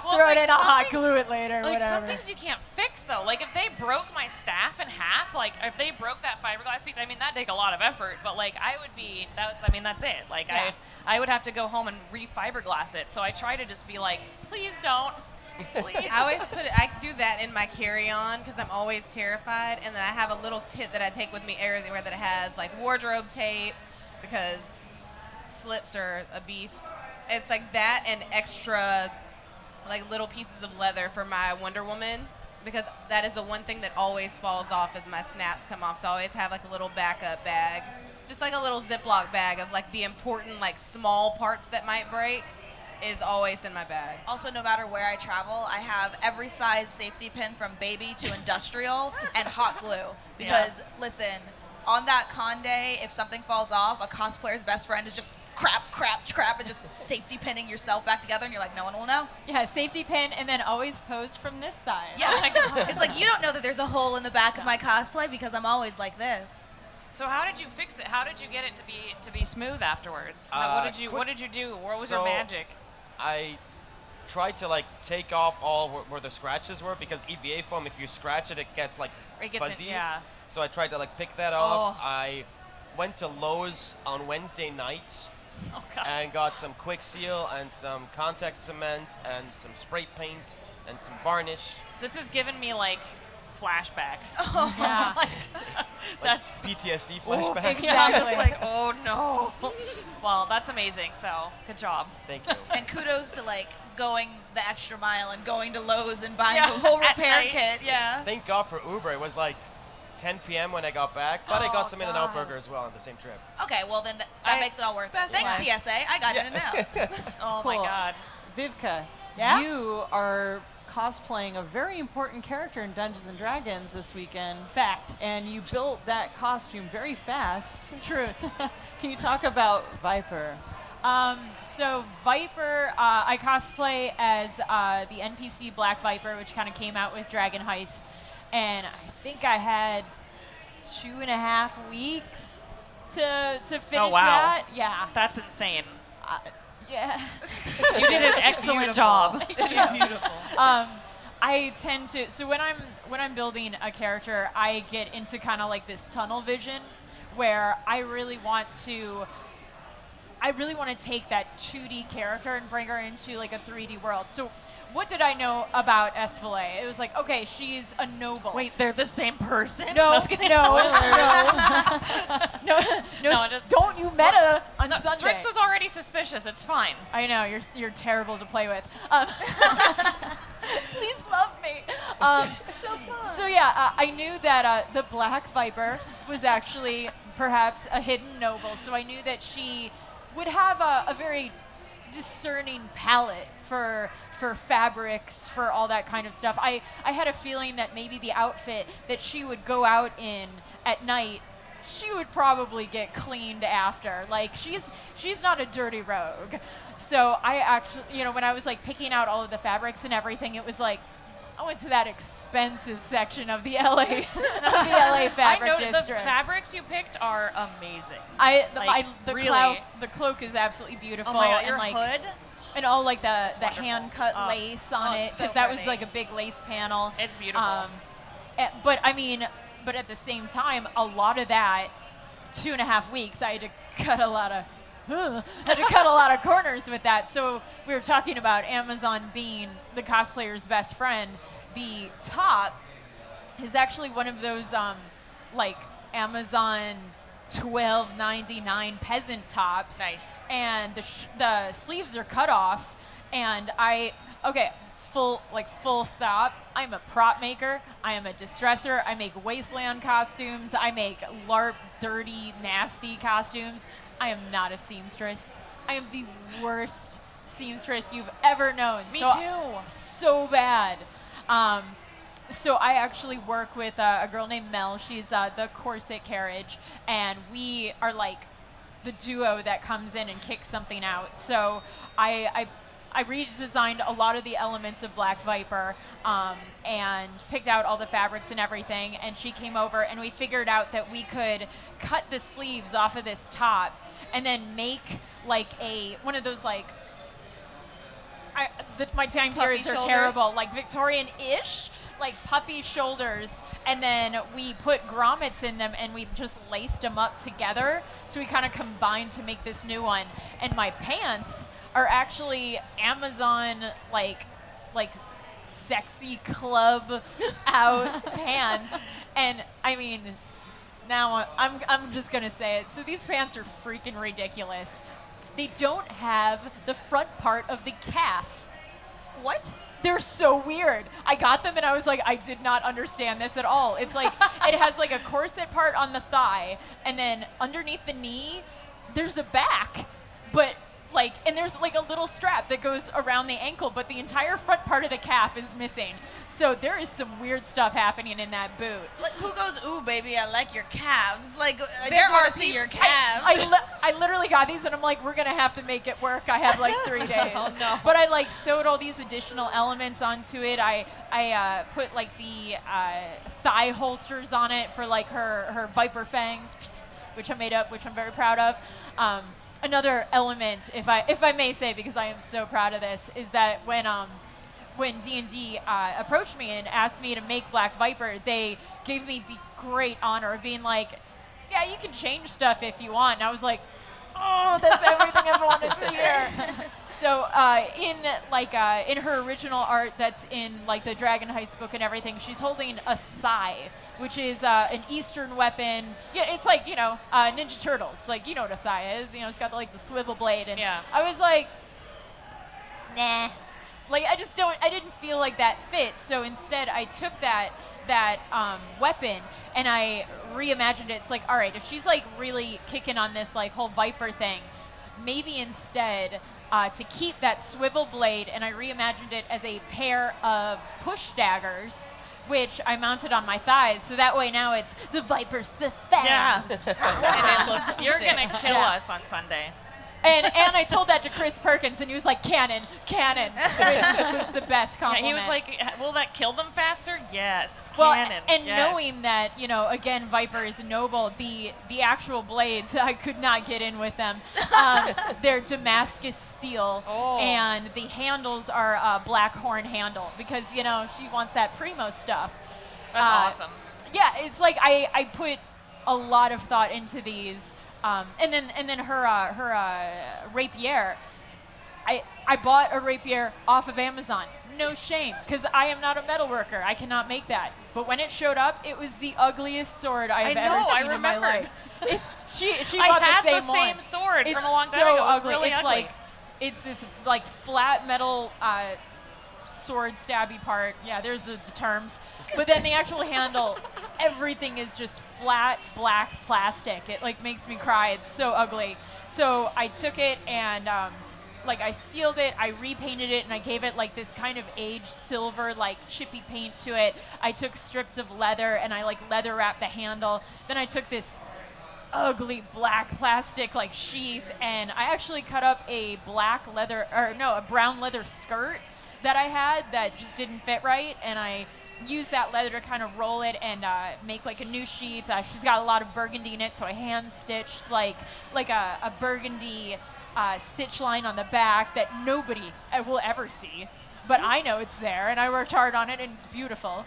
Well, Throw it's it in, I'll some hot things- glue it later, Like whatever. some things you can't fix though. Like if they broke my staff in half, like if they broke that fiberglass piece, I mean that'd take a lot of effort. But like I would be, I mean that's it. Like Yeah. I would have to go home and re-fiberglass it. So I try to just be like, please don't, please. I always I do that in my carry-on because I'm always terrified, and then I have a little tip that I take with me everywhere that has like wardrobe tape because slips are a beast. It's like that and extra like little pieces of leather for my Wonder Woman, because that is the one thing that always falls off as my snaps come off. So I always have like a little backup bag, just like a little Ziploc bag of like the important like small parts that might break is always in my bag. Also, no matter where I travel, I have every size safety pin from baby to industrial and hot glue. Because, listen, on that con day, if something falls off, a cosplayer's best friend is just crap, and just safety pinning yourself back together, and you're like, no one will know. Yeah, safety pin, and then always pose from this side. Yeah, it's like, you don't know that there's a hole in the back of my cosplay because I'm always like this. So how did you fix it? How did you get it to be smooth afterwards? What did you do? What was your magic? I tried to like take off all where the scratches were, because EVA foam, if you scratch it, it gets like fuzzy. Yeah. So I tried to like pick that off. I went to Lowe's on Wednesday nights Oh god. and got some quick seal and some contact cement and some spray paint and some varnish. This has given me like flashbacks. Yeah. That's PTSD flashbacks. yeah, I'm just Exactly. like, oh no. Well, that's amazing. So good job. Thank you. And kudos to like going the extra mile and going to Lowe's and buying Yeah, the whole at repair night. kit. Yeah. Thank God for Uber. It was like 10 p.m. when I got back, but I Oh, got some In-N-Out God. burger as well on the same trip. Okay, well then that makes it all worth it. That's Thanks, fine. TSA. I got in and out. Oh my Cool. god. Vivka, Yeah? you are cosplaying a very important character in Dungeons and Dragons this weekend. Fact. And you built that costume very fast. Truth. Can you talk about Viper? So Viper, I cosplay as the NPC Black Viper, which kind of came out with Dragon Heist, and I think I had 2.5 weeks to finish Oh, wow. that. Yeah. That's insane. Yeah. You did an excellent job. Beautiful. I tend to, so when I'm building a character, I get into kind of like this tunnel vision where I really want to take that 2D character and bring her into like a 3D world. So what did I know about Esfalay? It was like, okay, she's a noble. Wait, they're the same person? No, Just kidding. no, No, just- don't you meta on No, Sunday. Strix was already suspicious. It's fine. I know, you're terrible to play with. Please love me. So yeah, I knew that the Black Viper was actually perhaps a hidden noble. So I knew that she would have a very discerning palette for fabrics, for all that kind of stuff. I had a feeling that maybe the outfit that she would go out in at night, she would probably get cleaned after. Like she's not a dirty rogue. So I actually, when I was like picking out all of the fabrics and everything, it was like I went to that expensive section of the LA fabric I know the district. fabrics you picked are amazing. The really. the cloak is absolutely beautiful. Oh my god, and your like, hood? and all like the wonderful. hand cut Oh. lace on it, it's so because that was pretty. like a big lace panel. It's beautiful. But I mean, but at the same time, a lot of that 2.5 weeks, I had to cut a lot of corners with that. So we were talking about Amazon being the cosplayer's best friend. The top is actually one of those like Amazon $12.99 peasant tops. Nice. And the sleeves are cut off. And full stop. I'm a prop maker. I am a distresser. I make wasteland costumes. I make LARP, dirty, nasty costumes. I am not a seamstress. I am the worst seamstress you've ever known. Me so, too. So bad. So I actually work with a girl named Mel. She's the corset carriage, and we are like the duo that comes in and kicks something out. So I redesigned a lot of the elements of Black Viper and picked out all the fabrics and everything, and she came over and we figured out that we could cut the sleeves off of this top and then make like one of those like my time Puffy periods are shoulders? terrible, like Victorian-ish, like puffy shoulders, and then we put grommets in them and we just laced them up together, so we kind of combined to make this new one. And my pants are actually Amazon like sexy club out pants, and I mean, now I'm just gonna say it. So these pants are freaking ridiculous. They don't have the front part of the calf. What? They're so weird. I got them and I was like, I did not understand this at all. It's like, it has like a corset part on the thigh, and then underneath the knee, there's a back, but like, and there's like a little strap that goes around the ankle, but the entire front part of the calf is missing. So there is some weird stuff happening in that boot. Like, who goes, ooh, baby, I like your calves? Like, I There just want are to see peop- your calves. I literally got these and I'm like, we're gonna have to make it work. I have like 3 days. Oh, no. But I like sewed all these additional elements onto it. I put like the thigh holsters on it for like her viper fangs, which I made up, which I'm very proud of. Another element, if I may say, because I am so proud of this, is that when D&D approached me and asked me to make Black Viper, they gave me the great honor of being like, yeah, you can change stuff if you want. And I was like, oh, that's everything I've wanted to hear. So in her original art that's in like the Dragon Heist book and everything, she's holding a sai, which is an Eastern weapon. Yeah, it's like, Ninja Turtles. Like, you know what a sai is. It's got like the swivel blade. And Yeah. I was like, nah. Like, I didn't feel like that fit. So instead I took that weapon and I reimagined it. It's like, all right, if she's like really kicking on this like whole Viper thing, maybe instead to keep that swivel blade, and I reimagined it as a pair of push daggers, which I mounted on my thighs, so that way now it's the Viper's the fangs. Yeah. And it looks You're sick. gonna kill Yeah. us on Sunday. And I told that to Chris Perkins, and he was like, canon, which was the best Yeah, compliment. he was like, will that kill them faster? Yes. Well, Cannon. and yes. knowing that, again, Viper is noble, the actual blades, I could not get in with them. They're Damascus steel, Oh. and the handles are a black horn handle, because, she wants that primo stuff. That's awesome. Yeah, it's like I put a lot of thought into these. And then her rapier, I bought a rapier off of Amazon. No shame, because I am not a metal worker. I cannot make that. But when it showed up, it was the ugliest sword I have I ever know, seen I in my remembered. life. She I bought had the same one. sword It's from a long time so ago. It was ugly. really It's ugly. like it's this like flat metal sword stabby part. Yeah, there's the terms. But then the actual handle, everything is just flat black plastic. It like makes me cry. It's so ugly. So I took it and I sealed it, I repainted it, and I gave it like this kind of aged silver, like chippy paint to it. I took strips of leather and I like leather wrapped the handle. Then I took this ugly black plastic like sheath, and I actually cut up a brown leather skirt that I had that just didn't fit right, and I used that leather to kind of roll it and make like a new sheath. She's got a lot of burgundy in it, so I hand stitched like a burgundy stitch line on the back that nobody will ever see, but I know it's there, and I worked hard on it, and it's beautiful.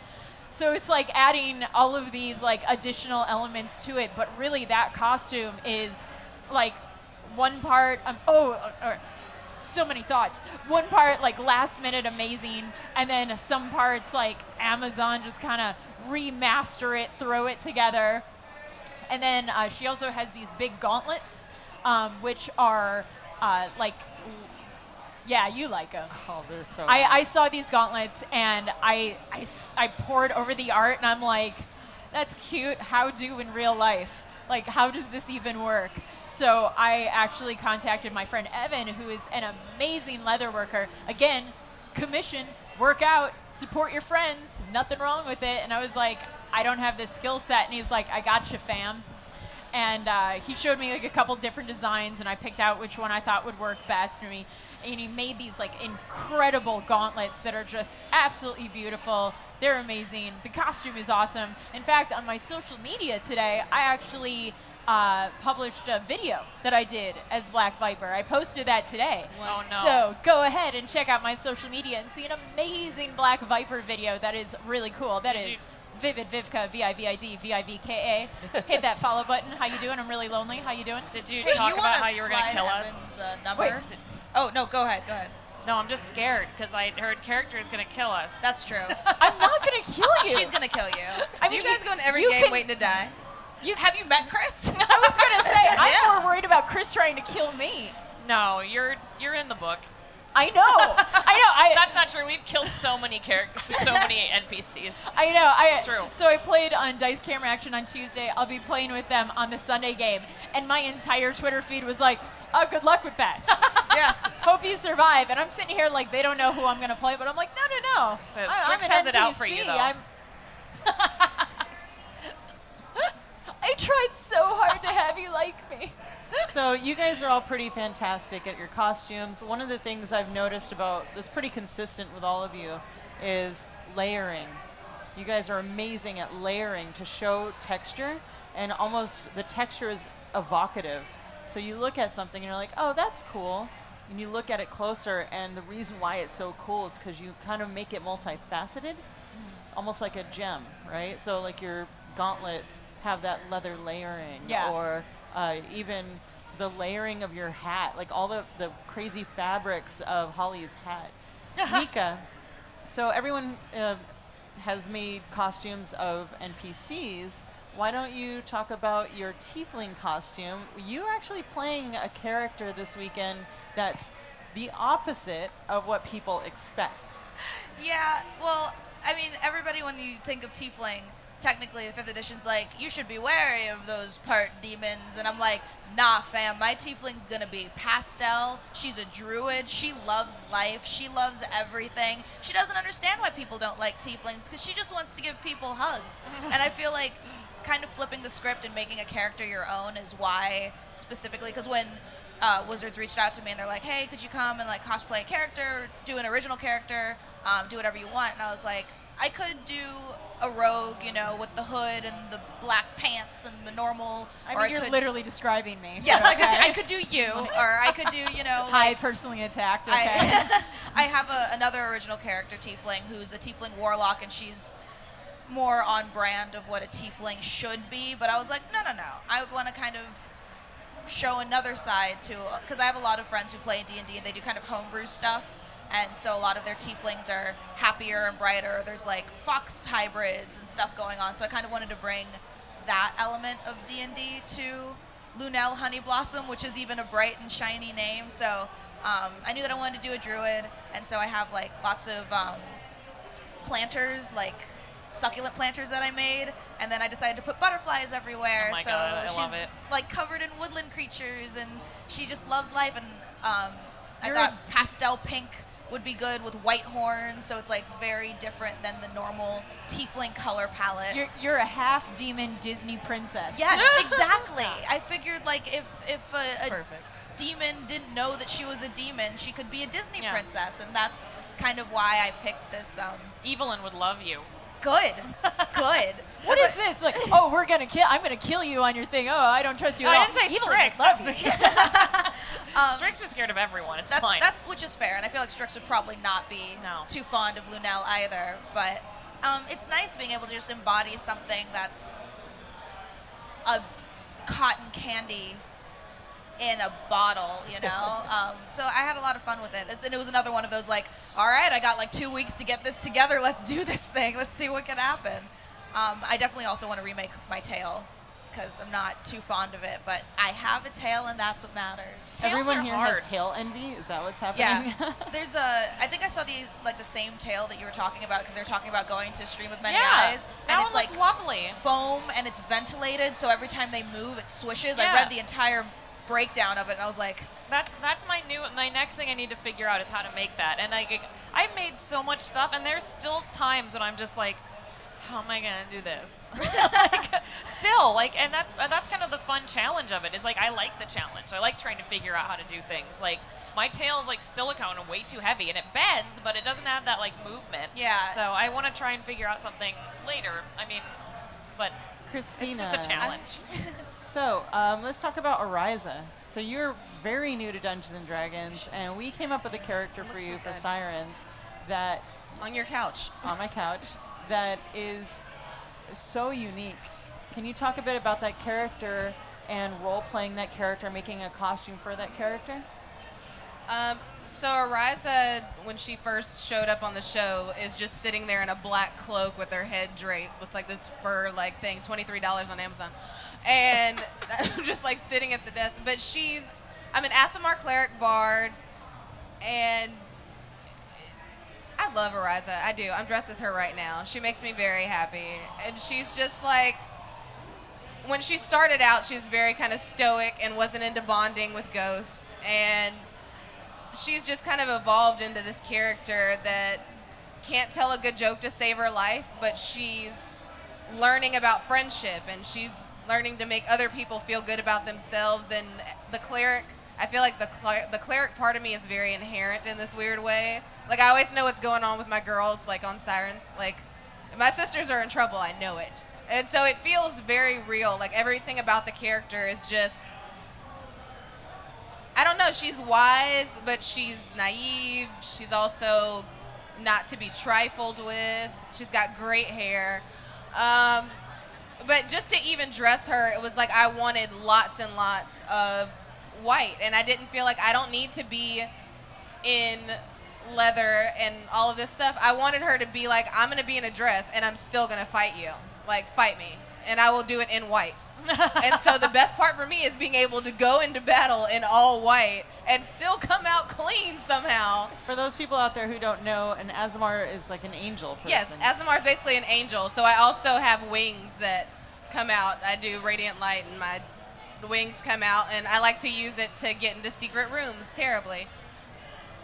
So it's like adding all of these like additional elements to it, but really that costume is like one part so many thoughts. One part like last minute amazing, and then some parts like Amazon just kind of remaster it, throw it together. And then she also has these big gauntlets, which are like Yeah, you like them. Oh, they're so I saw these gauntlets and I poured over the art and I'm like, that's cute. How do in real life? Like, how does this even work? So I actually contacted my friend Evan, who is an amazing leather worker. Again, commission, work out, support your friends, nothing wrong with it. And I was like, I don't have this skill set. And he's like, I got you, fam. And he showed me like a couple different designs, and I picked out which one I thought would work best for me. And he made these like incredible gauntlets that are just absolutely beautiful. They're amazing. The costume is awesome. In fact, on my social media today, I actually published a video that I did as Black Viper. I posted that today. Oh, no. So go ahead and check out my social media and see an amazing Black Viper video that is really cool. That is Vivid Vivka, V-I-V-I-D, V-I-V-K-A. Hit that follow button. How you doing? I'm really lonely. How you doing? Did you Hey, talk you about wanna how you were going to slide kill us? Evan's, number? Wait. Oh, no, go ahead. No, I'm just scared because I heard character is going to kill us. That's true. I'm not going to kill you. She's going to kill you. I Do you mean, guys go in every you game can- waiting to die? Have you met Chris? I was going to say, I'm Yeah. more worried about Chris trying to kill me. No, you're in the book. I know. That's not true. We've killed so many characters, so many NPCs. I know. It's true. So I played on Dice Camera Action on Tuesday. I'll be playing with them on the Sunday game. And my entire Twitter feed was like, oh, good luck with that. Yeah. Hope you survive. And I'm sitting here like, they don't know who I'm going to play. But I'm like, no. So I'm Strix an has it out for you, NPC. though. I tried so hard to have you like me. So you guys are all pretty fantastic at your costumes. One of the things I've noticed about that's pretty consistent with all of you is layering. You guys are amazing at layering to show texture, and almost the texture is evocative. So you look at something and you're like, oh, that's cool. And you look at it closer, and the reason why it's so cool is because you kind of make it multifaceted, almost like a gem, right? So like your gauntlets have that leather layering, Yeah. or even the layering of your hat, like all the crazy fabrics of Holly's hat. Mika, so everyone has made costumes of NPCs. Why don't you talk about your tiefling costume? You actually playing a character this weekend that's the opposite of what people expect. Yeah, well, I mean, everybody, when you think of tiefling, technically the 5th edition's like, you should be wary of those part demons. And I'm like, nah, fam, my tiefling's gonna be pastel. She's a druid. She loves life. She loves everything. She doesn't understand why people don't like tieflings because she just wants to give people hugs. And I feel like kind of flipping the script and making a character your own is why specifically, because when Wizards reached out to me and they're like, hey, could you come and like cosplay a character, do an original character, do whatever you want. And I was like, I could do a rogue, you know, with the hood and the black pants and the normal. I or mean, you're could, literally describing me. Yes, so, I could do you, or I could do, you know. Hi, like, personally attacked. Okay. I have another original character, Tiefling, who's a Tiefling warlock, and she's more on brand of what a Tiefling should be. But I was like, no. I want to kind of show another side to, because I have a lot of friends who play D&D and they do kind of homebrew stuff. And so a lot of their tieflings are happier and brighter. There's like fox hybrids and stuff going on. So I kind of wanted to bring that element of D&D to Lunel Honeyblossom, which is even a bright and shiny name. So I knew that I wanted to do a druid. And so I have like lots of planters, like succulent planters that I made. And then I decided to put butterflies everywhere. Oh my so God, I she's love it. like covered in woodland creatures, and she just loves life. And I You're thought pastel pink would be good with white horns, so it's like very different than the normal tiefling color palette. You're a half demon Disney princess. Yes, exactly. I figured like if a Perfect. demon didn't know that she was a demon, she could be a Disney Yeah. princess, and that's kind of why I picked this. Evelyn would love you. Good. What is this? Like, oh, I'm gonna kill you on your thing. Oh, I don't trust you No, at I all. didn't say Evelyn Strix. would love you. Strix is scared of everyone. It's fine. That's which is fair, and I feel like Strix would probably not be No. too fond of Lunel either. But it's nice being able to just embody something that's a cotton candy in a bottle, you know. So I had a lot of fun with it, and it was another one of those like, all right, I got like 2 weeks to get this together. Let's do this thing. Let's see what can happen. I definitely also want to remake my tail because I'm not too fond of it, but I have a tail, and that's what matters. Tails Everyone are here hard. has tail envy. Is that what's happening? Yeah, there's I think I saw the same tail that you were talking about, because they're talking about going to Stream of Many Eyes, that and one it's like looked lovely. foam, and it's ventilated, so every time they move, it swishes. I Yeah. read the entire breakdown of it, and I was like, That's my next thing I need to figure out is how to make that. And like I've made so much stuff, and there's still times when I'm just like, how am I gonna do this? Still, and that's kind of the fun challenge of it. Is like I like the challenge. I like trying to figure out how to do things. Like my tail is like silicone and way too heavy, and it bends, but it doesn't have that like movement. Yeah. So I want to try and figure out something later. I mean, but Christina. it's just a challenge. So let's talk about Ariza. So you're very new to Dungeons and Dragons, and we came up with a character for you for Sirens that On your couch. on my couch that is so unique. Can you talk a bit about that character and role playing that character, making a costume for that character? So Ariza, when she first showed up on the show, is just sitting there in a black cloak with her head draped with like this fur like thing, $23 on Amazon, and just like sitting at the desk. But I'm an Aasimar cleric bard, and I love Ariza. I do. I'm dressed as her right now. She makes me very happy, and she's just like. When she started out, she was very kind of stoic and wasn't into bonding with ghosts, and she's just kind of evolved into this character that can't tell a good joke to save her life, but she's learning about friendship, and she's learning to make other people feel good about themselves. And the cleric, I feel like the cleric part of me is very inherent in this weird way. Like I always know what's going on with my girls, like on Sirens. Like if my sisters are in trouble, I know it. And so it feels very real. Like everything about the character is just, I don't know, she's wise, but she's naive. She's also not to be trifled with. She's got great hair. But just to even dress her, it was like I wanted lots and lots of white. And I didn't feel like I don't need to be in leather and all of this stuff. I wanted her to be like, I'm going to be in a dress and I'm still going to fight you. Like, fight me. And I will do it in white. And so the best part for me is being able to go into battle in all white and still come out clean somehow. For those people out there who don't know, an Aasimar is like an angel person. Yes, Aasimar is basically an angel. So I also have wings that come out. I do radiant light, and my wings come out, and I like to use it to get into secret rooms terribly.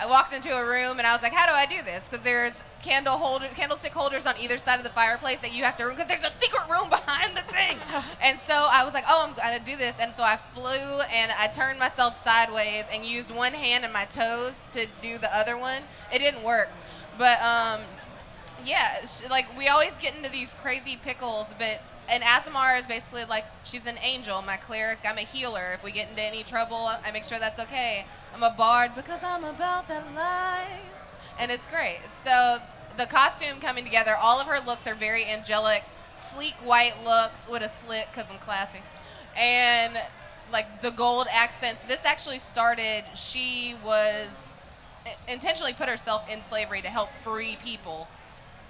I walked into a room, and I was like, how do I do this? Because there's candlestick holders on either side of the fireplace that you have to, because there's a secret room behind the thing. And so I was like, oh, I'm going to do this. And so I flew, and I turned myself sideways and used one hand and my toes to do the other one. It didn't work. But, yeah, like, we always get into these crazy pickles, but and Aasimar is basically like, she's an angel. My cleric, I'm a healer. If we get into any trouble, I make sure that's okay. I'm a bard because I'm about that life. And it's great. So the costume coming together, all of her looks are very angelic, sleek white looks with a slit because I'm classy. And like the gold accents. This actually started, she was intentionally put herself in slavery to help free people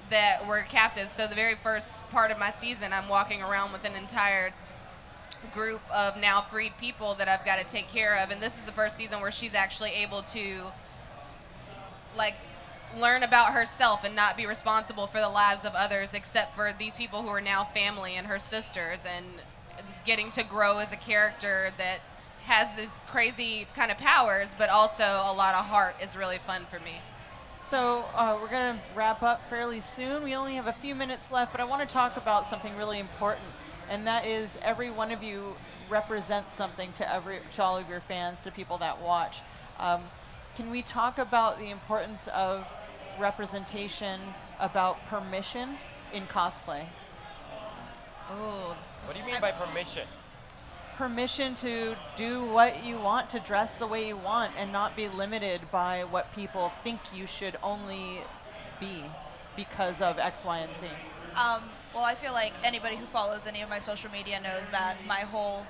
that were captives. So the very first part of my season, I'm walking around with an entire group of now freed people that I've got to take care of. And this is the first season where she's actually able to like learn about herself and not be responsible for the lives of others, except for these people who are now family and her sisters, and getting to grow as a character that has this crazy kind of powers, but also a lot of heart is really fun for me. So we're going to wrap up fairly soon. We only have a few minutes left, but I want to talk about something really important, and that is every one of you represents something to all of your fans, to people that watch. Can we talk about the importance of representation, about permission in cosplay? Ooh. What do you mean by permission? Permission to do what you want, to dress the way you want, and not be limited by what people think you should only be because of X, Y, and Z. Well, I feel like anybody who follows any of my social media knows that my whole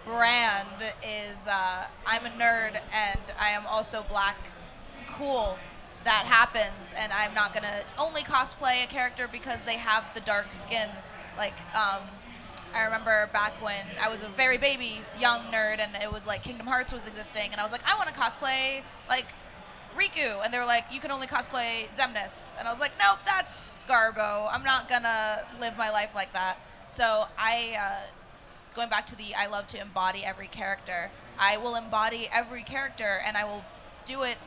brand is I'm a nerd, and I am also black cool. That happens, and I'm not going to only cosplay a character because they have the dark skin. Like, I remember back when I was a very baby, young nerd, and it was like Kingdom Hearts was existing, and I was like, I want to cosplay like Riku, and they were like, you can only cosplay Xemnas, and I was like, nope, that's Garbo. I'm not gonna live my life like that. So going back to I love to embody every character. I will embody every character, and I will do it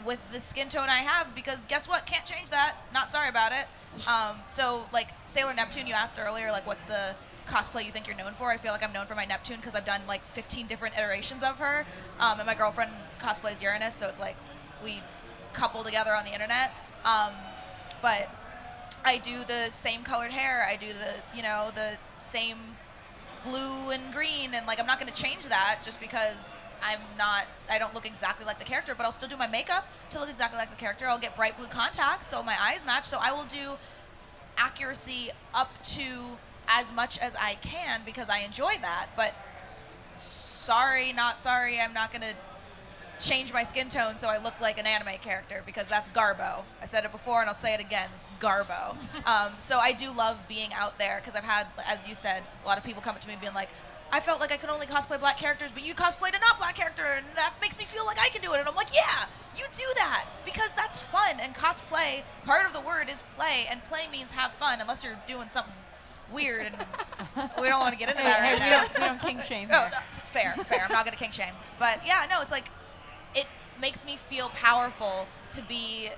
with the skin tone I have, because guess what? Can't change that. Not sorry about it. So like Sailor Neptune, you asked earlier, like what's the cosplay you think you're known for? I feel like I'm known for my Neptune because I've done like 15 different iterations of her. And my girlfriend cosplays Uranus, so it's like we couple together on the internet. But I do the same colored hair. I do the same blue and green, and like I'm not going to change that just because I don't look exactly like the character, but I'll still do my makeup to look exactly like the character. I'll get bright blue contacts so my eyes match. So I will do accuracy up to as much as I can because I enjoy that. But sorry, not sorry, I'm not going to change my skin tone so I look like an anime character because that's Garbo. I said it before and I'll say it again. It's Garbo. So I do love being out there because I've had, as you said, a lot of people come up to me being like, I felt like I could only cosplay black characters, but you cosplayed a not black character, and that makes me feel like I can do it. And I'm like, yeah, you do that because that's fun. And cosplay, part of the word is play, and play means have fun, unless you're doing something weird, and we don't want to get into that right now. We don't kink shame. Oh, here. no, fair. I'm not going to kink shame. But yeah, no, it's like, it makes me feel powerful to be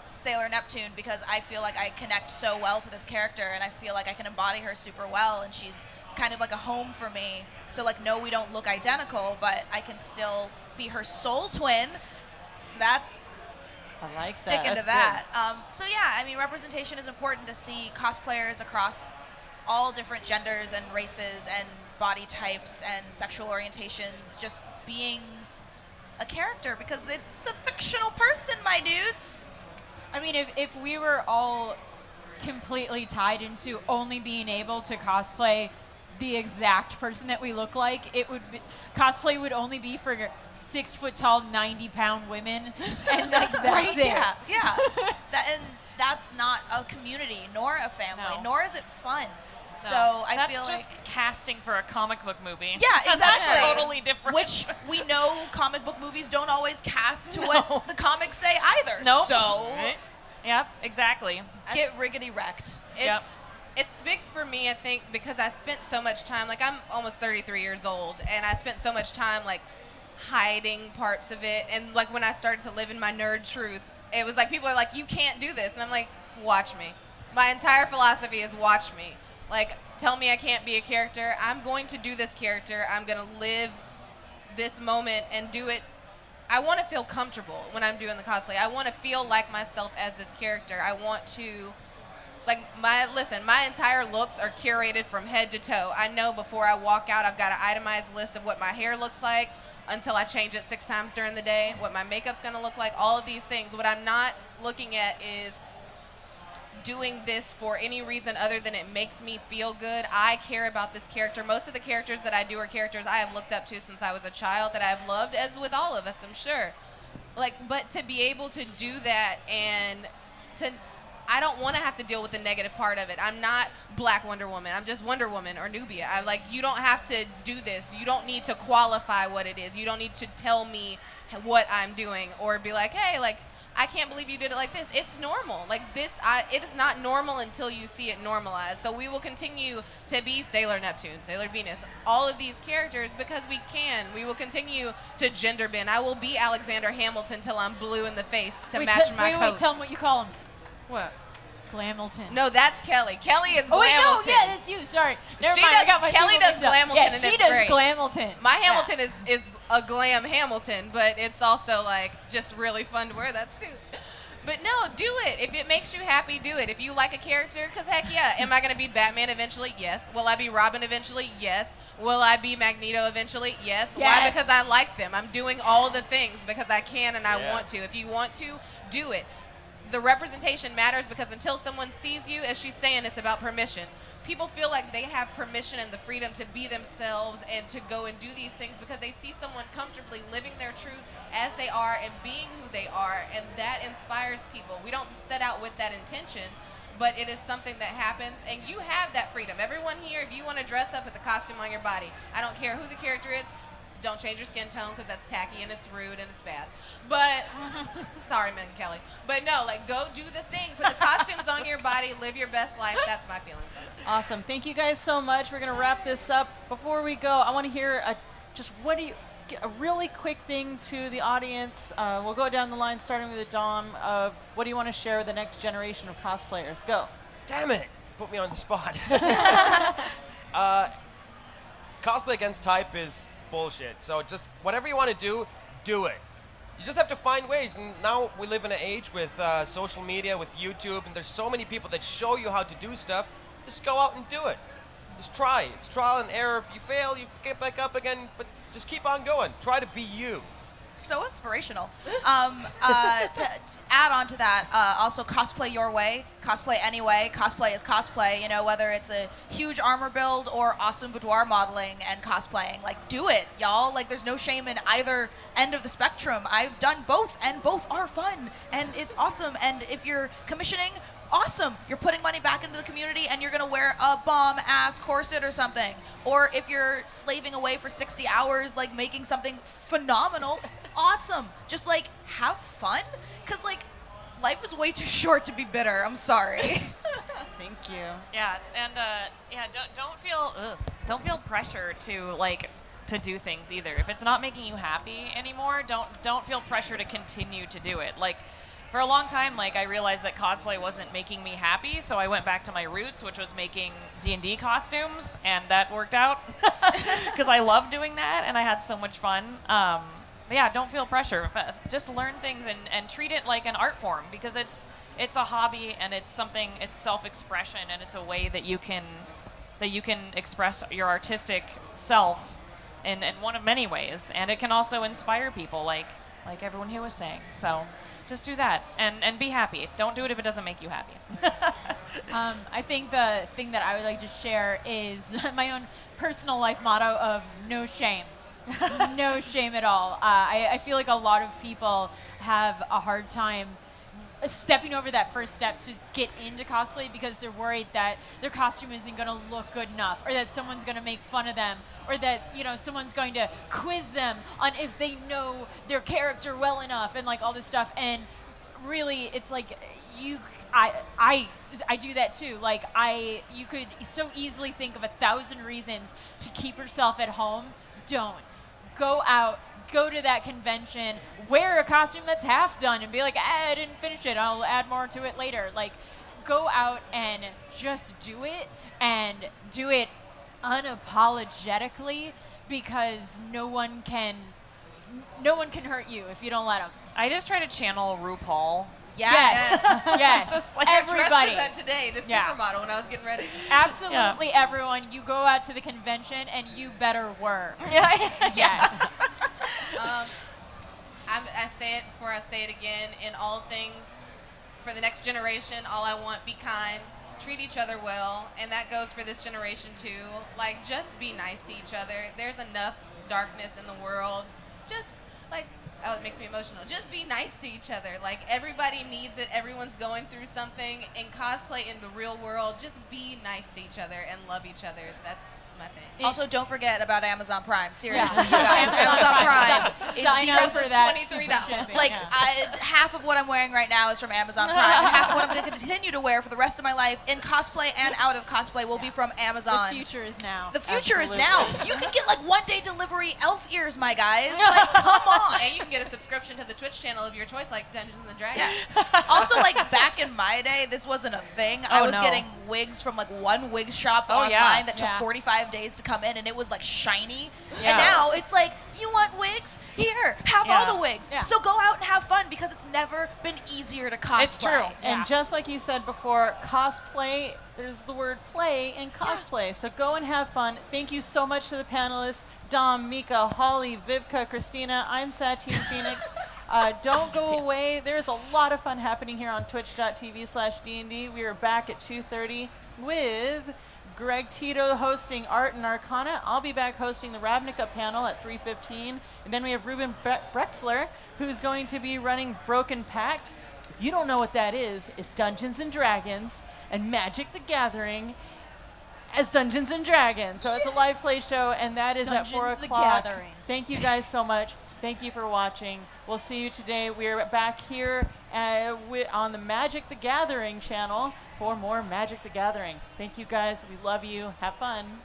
Sailor Neptune because I feel like I connect so well to this character, and I feel like I can embody her super well, and she's kind of like a home for me. So like, no, we don't look identical, but I can still be her soul twin. So that's I like sticking that. to that. So yeah, I mean, representation is important to see cosplayers across all different genders and races and body types and sexual orientations just being a character because it's a fictional person, my dudes. I mean, if we were all completely tied into only being able to cosplay the exact person that we look like, cosplay would only be for 6 foot tall, 90-pound women, and like that's right? it. Yeah. And that's not a community nor a family, No. nor is it fun. No, So I that's feel just like casting for a comic book movie. yeah, exactly. That's totally different. Which we know comic book movies don't always cast to what the comics say either. Nope. So Yep, exactly. get riggedy wrecked. Yep. It's big for me, I think, because I spent so much time, like I'm almost 33 years old, and I spent so much time like hiding parts of it. And like when I started to live in my nerd truth, it was like people are like, you can't do this. And I'm like, watch me. My entire philosophy is watch me. Like, tell me I can't be a character. I'm going to do this character. I'm going to live this moment and do it. I want to feel comfortable when I'm doing the cosplay. I want to feel like myself as this character. I want to, like, my entire looks are curated from head to toe. I know before I walk out, I've got an itemized list of what my hair looks like until I change it 6 times during the day, what my makeup's going to look like, all of these things. What I'm not looking at is doing this for any reason other than it makes me feel good. I care about this character. Most of the characters that I do are characters I have looked up to since I was a child that I've loved, as with all of us, I'm sure. Like, but to be able to do that and I don't want to have to deal with the negative part of it. I'm not Black Wonder Woman. I'm just Wonder Woman or Nubia. I'm like, you don't have to do this. You don't need to qualify what it is. You don't need to tell me what I'm doing or be like, hey, like, I can't believe you did it like this. It's normal. Like this, it is not normal until you see it normalized. So we will continue to be Sailor Neptune, Sailor Venus, all of these characters because we can. We will continue to gender bend. I will be Alexander Hamilton till I'm blue in the face to match my coat. Wait, tell him what you call him. What? Glamilton. No, that's Kelly. Kelly is Glamilton. Oh wait, no, yeah, that's you. Sorry. Never She mind, does- I got my Kelly people does mixed up. Glamilton, Yeah, and she it's does great. Glamilton. My Yeah. Hamilton is a glam Hamilton, but it's also like just really fun to wear that suit. But no, do it. If it makes you happy, do it. If you like a character, because heck yeah. Am I going to be Batman eventually? Yes. Will I be Robin eventually? Yes. Will I be Magneto eventually? Yes. Why? Yes. Because I like them. I'm doing all the things because I can and I Yeah. want to. If you want to, do it. The representation matters because until someone sees you, as she's saying, it's about permission. People feel like they have permission and the freedom to be themselves and to go and do these things because they see someone comfortably living their truth as they are and being who they are, and that inspires people. We don't set out with that intention, but it is something that happens, and you have that freedom. Everyone here, if you want to dress up with the costume on your body, I don't care who the character is. Don't change your skin tone because that's tacky and it's rude and it's bad. But, sorry, Megan Kelly. But no, like, go do the thing. Put the costumes on your body. Live your best life. That's my feelings on it. Awesome. Thank you guys so much. We're going to wrap this up. Before we go, I want to hear a really quick thing to the audience. We'll go down the line, starting with the Dom, of what do you want to share with the next generation of cosplayers? Go. Damn it! Put me on the spot. Cosplay against type is bullshit. So just whatever you want to do it. You just have to find ways. And now we live in an age with social media, with YouTube, and there's so many people that show you how to do stuff. Just go out and do it. Just try. It's trial and error. If you fail, you get back up again, but just keep on going. Try to be you. So inspirational. To add on to that, also cosplay your way, cosplay anyway. Cosplay is cosplay. You know, whether it's a huge armor build or awesome boudoir modeling and cosplaying, like do it, y'all. Like there's no shame in either end of the spectrum. I've done both, and both are fun, and it's awesome. And if you're commissioning, awesome. You're putting money back into the community, and you're going to wear a bomb-ass corset or something. Or if you're slaving away for 60 hours, like, making something phenomenal, awesome. Just, like, have fun. Because, like, life is way too short to be bitter. I'm sorry. Thank you. Yeah, and don't feel pressure to do things either. If it's not making you happy anymore, don't feel pressure to continue to do it. Like, for a long time, like, I realized that cosplay wasn't making me happy, so I went back to my roots, which was making D&D costumes, and that worked out because I love doing that, and I had so much fun. But yeah, don't feel pressure. Just learn things and treat it like an art form, because it's a hobby, and it's self-expression, and it's a way that you can express your artistic self in one of many ways, and it can also inspire people, like everyone here was saying. So just do that and be happy. Don't do it if it doesn't make you happy. I think the thing that I would like to share is my own personal life motto of no shame. No shame at all. I feel like a lot of people have a hard time stepping over that first step to get into cosplay because they're worried that their costume isn't going to look good enough, or that someone's going to make fun of them, or that, you know, someone's going to quiz them on if they know their character well enough, and like all this stuff. And really, it's like I do that too. Like you could so easily think of 1,000 reasons to keep yourself at home. Don't. Go out. Go to that convention, wear a costume that's half done, and be like, I didn't finish it, I'll add more to it later. Like, go out and just do it, and do it unapologetically, because no one can hurt you if you don't let them. I just try to channel RuPaul. Yes. Yes. Just like Everybody. I dressed as that today, the Yeah. supermodel, when I was getting ready. Absolutely everyone. You go out to the convention and you better work. Yeah. Yes. I say it before I say it again. In all things, for the next generation, all I want, be kind, treat each other well, and that goes for this generation too. Like, just be nice to each other. There's enough darkness in the world. Just, like, oh, it makes me emotional. Just be nice to each other. Like, everybody needs it. Everyone's going through something. In cosplay, in the real world, just be nice to each other and love each other. That's my thing. Also, don't forget about Amazon Prime. Seriously, you guys. Amazon Prime is Sign up for that. $23. super shipping, like yeah. half of what I'm wearing right now is from Amazon Prime. And half of what I'm going to continue to wear for the rest of my life in cosplay and out of cosplay will be from Amazon. The future is now. The future Absolutely. is now. You can get like 1-day delivery elf ears, my guys. Like, come on. And you can get a subscription to the Twitch channel of your choice, like Dungeons and Dragons. Yeah. Also, like back in my day, this wasn't a thing. I was no. getting wigs from like one wig shop Oh, online yeah. that took Yeah. 45 days to come in, and it was like shiny. Yeah. And now it's like, you want wigs? Here, have all Yeah. the wigs. Yeah. So go out and have fun, because it's never been easier to cosplay. It's true. And Yeah. just like you said before, cosplay, there's the word play in cosplay. So go and have fun. Thank you so much to the panelists, Dom, Mika, Holly, Vivka, Christina. I'm Satine Phoenix. Don't go away. There's a lot of fun happening here on twitch.tv/D&D. We are back at 2:30 with Greg Tito hosting Art and Arcana. I'll be back hosting the Ravnica panel at 3:15. And then we have Ruben Brexler, who's going to be running Broken Pact. If you don't know what that is, it's Dungeons and Dragons. and Magic the Gathering as Dungeons and Dragons. So it's a live play show, and that is at 4 Dungeons the o'clock. Gathering. Thank you guys so much. Thank you for watching. We'll see you today. We're back here on the Magic the Gathering channel for more Magic the Gathering. Thank you guys. We love you. Have fun.